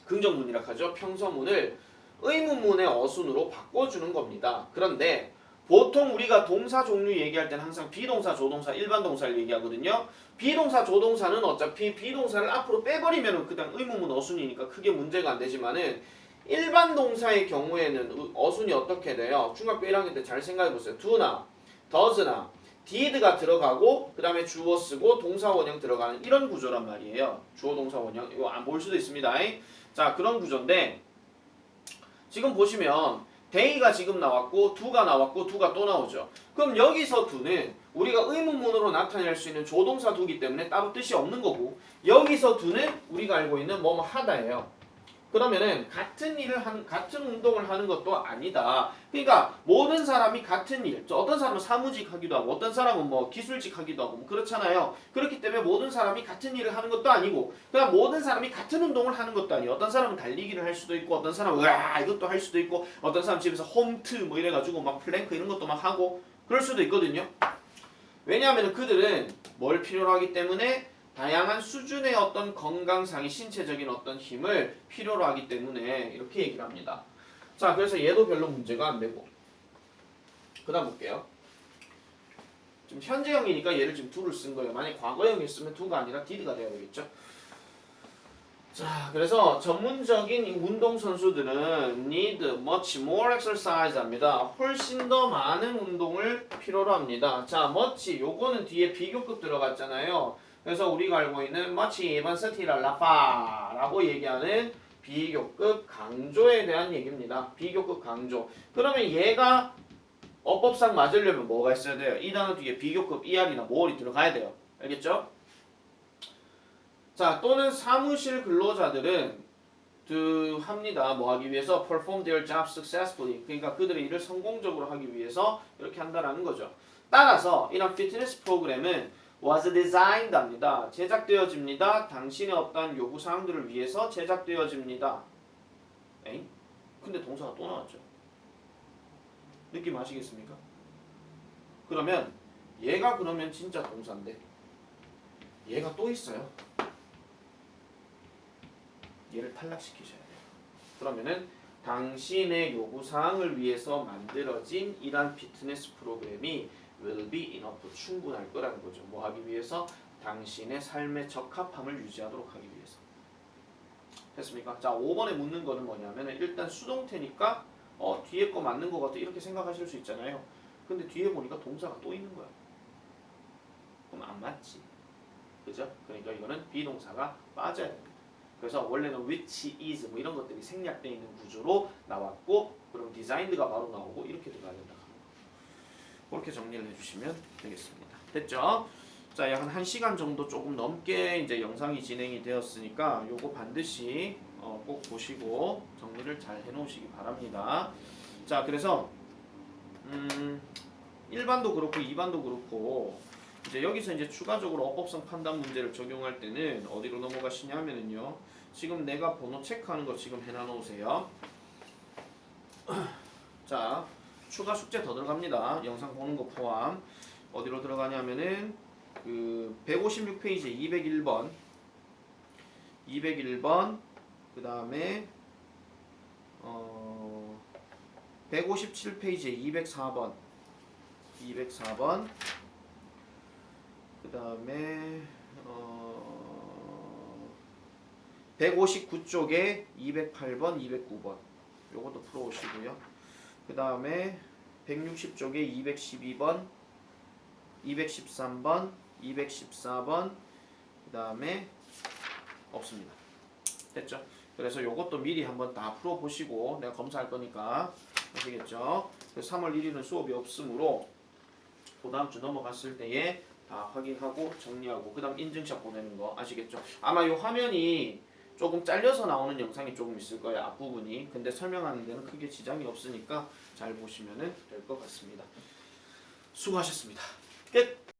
긍정문이라고 하죠. 평서문을 의문문의 어순으로 바꿔주는 겁니다. 그런데 보통 우리가 동사 종류 얘기할 때는 항상 비동사, 조동사, 일반 동사를 얘기하거든요. 비동사, 조동사는 어차피 비동사를 앞으로 빼버리면 그냥 의문문 어순이니까 크게 문제가 안 되지만은 일반 동사의 경우에는 어순이 어떻게 돼요? 중학교 1학년 때 잘 생각해보세요. do나, does나, did가 들어가고 그 다음에 주어 쓰고 동사 원형 들어가는 이런 구조란 말이에요. 주어 동사 원형 이거 안 볼 수도 있습니다. 자 그런 구조인데 지금 보시면 day가 지금 나왔고 do가 나왔고 do가 또 나오죠. 그럼 여기서 do는 우리가 의문문으로 나타낼 수 있는 조동사 do기 때문에 따로 뜻이 없는 거고 여기서 do는 우리가 알고 있는 뭐뭐 하다예요. 그러면은 같은 운동을 하는 것도 아니다. 그러니까 모든 사람이 같은 일, 어떤 사람은 사무직 하기도 하고 어떤 사람은 뭐 기술직 하기도 하고 뭐 그렇잖아요. 그렇기 때문에 모든 사람이 같은 일을 하는 것도 아니고 그냥 모든 사람이 같은 운동을 하는 것도 아니에요. 어떤 사람은 달리기를 할 수도 있고 어떤 사람은 이것도 할 수도 있고 어떤 사람 집에서 홈트 뭐 이래가지고 막 플랭크 이런 것도 막 하고 그럴 수도 있거든요. 왜냐하면 그들은 뭘 필요로 하기 때문에 다양한 수준의 어떤 건강상의 신체적인 어떤 힘을 필요로 하기 때문에 이렇게 얘기를 합니다. 자, 그래서 얘도 별로 문제가 안 되고. 그 다음 볼게요. 지금 현재형이니까 얘를 지금 do를 쓴 거예요. 만약 과거형이었으면 do가 아니라 did가 돼야 되겠죠. 자, 그래서 전문적인 운동선수들은 need much more exercise 합니다. 훨씬 더 많은 운동을 필요로 합니다. 자, much, 요거는 뒤에 비교급 들어갔잖아요. 그래서 우리가 알고 있는 much even 라고 얘기하는 비교급 강조에 대한 얘기입니다. 비교급 강조. 그러면 얘가 어법상 맞으려면 뭐가 있어야 돼요? 이 단어 뒤에 비교급 ER이나 more이 들어가야 돼요. 알겠죠? 자, 또는 사무실 근로자들은 합니다. 뭐 하기 위해서 perform their job successfully. 그러니까 그들의 일을 성공적으로 하기 위해서 이렇게 한다라는 거죠. 따라서 이런 피트니스 프로그램은 was designed 합니다. 제작되어집니다. 당신의 어떤 요구 사항들을 위해서 제작되어집니다. 에잉? 근데 동사가 또 나왔죠. 느낌 아시겠습니까? 그러면 얘가 그러면 진짜 동사인데 얘가 또 있어요. 얘를 탈락시키셔야 돼요. 그러면은 당신의 요구사항을 위해서 만들어진 이러한 피트니스 프로그램이 will be enough, 충분할 거라는 거죠. 뭐 하기 위해서? 당신의 삶의 적합함을 유지하도록 하기 위해서. 됐습니까? 자, 5번에 묻는 거는 뭐냐면은 일단 수동태니까 뒤에 거 맞는 거 같아 이렇게 생각하실 수 있잖아요. 근데 뒤에 보니까 동사가 또 있는 거야. 그럼 안 맞지. 그죠? 그러니까 이거는 비동사가 빠져야 됩니다. 그래서 원래는 which is 뭐 이런 것들이 생략되어 있는 구조로 나왔고 그럼 designed가 바로 나오고 이렇게 들어가야 된다. 그렇게 정리를 해주시면 되겠습니다. 됐죠? 자, 약 한 1시간 정도 조금 넘게 이제 영상이 진행이 되었으니까 요거 반드시 꼭 보시고 정리를 잘 해놓으시기 바랍니다. 자, 그래서 1반도 그렇고 2반도 그렇고 이제 여기서 이제 추가적으로 어법성 판단 문제를 적용할 때는 어디로 넘어가시냐면은요. 지금 내가 번호 체크하는 거 지금 해놔 놓으세요. 자, 추가 숙제 더 들어갑니다. 영상 보는 거 포함. 어디로 들어가냐면은 그 156페이지 201번 그 다음에 157페이지에 204번 그 다음에 159쪽에 208번, 209번 요것도 풀어오시고요. 그 다음에 160쪽에 212번, 213번, 214번 그 다음에 없습니다. 됐죠? 그래서 요것도 미리 한번 다 풀어보시고 내가 검사할 거니까 아시겠죠? 3월 1일은 수업이 없으므로 그 다음 주 넘어갔을 때에 다 확인하고 정리하고 그 다음 인증샷 보내는 거 아시겠죠? 아마 요 화면이 조금 잘려서 나오는 영상이 조금 있을 거예요. 앞부분이. 근데 설명하는 데는 크게 지장이 없으니까 잘 보시면 될 것 같습니다. 수고하셨습니다. 끝!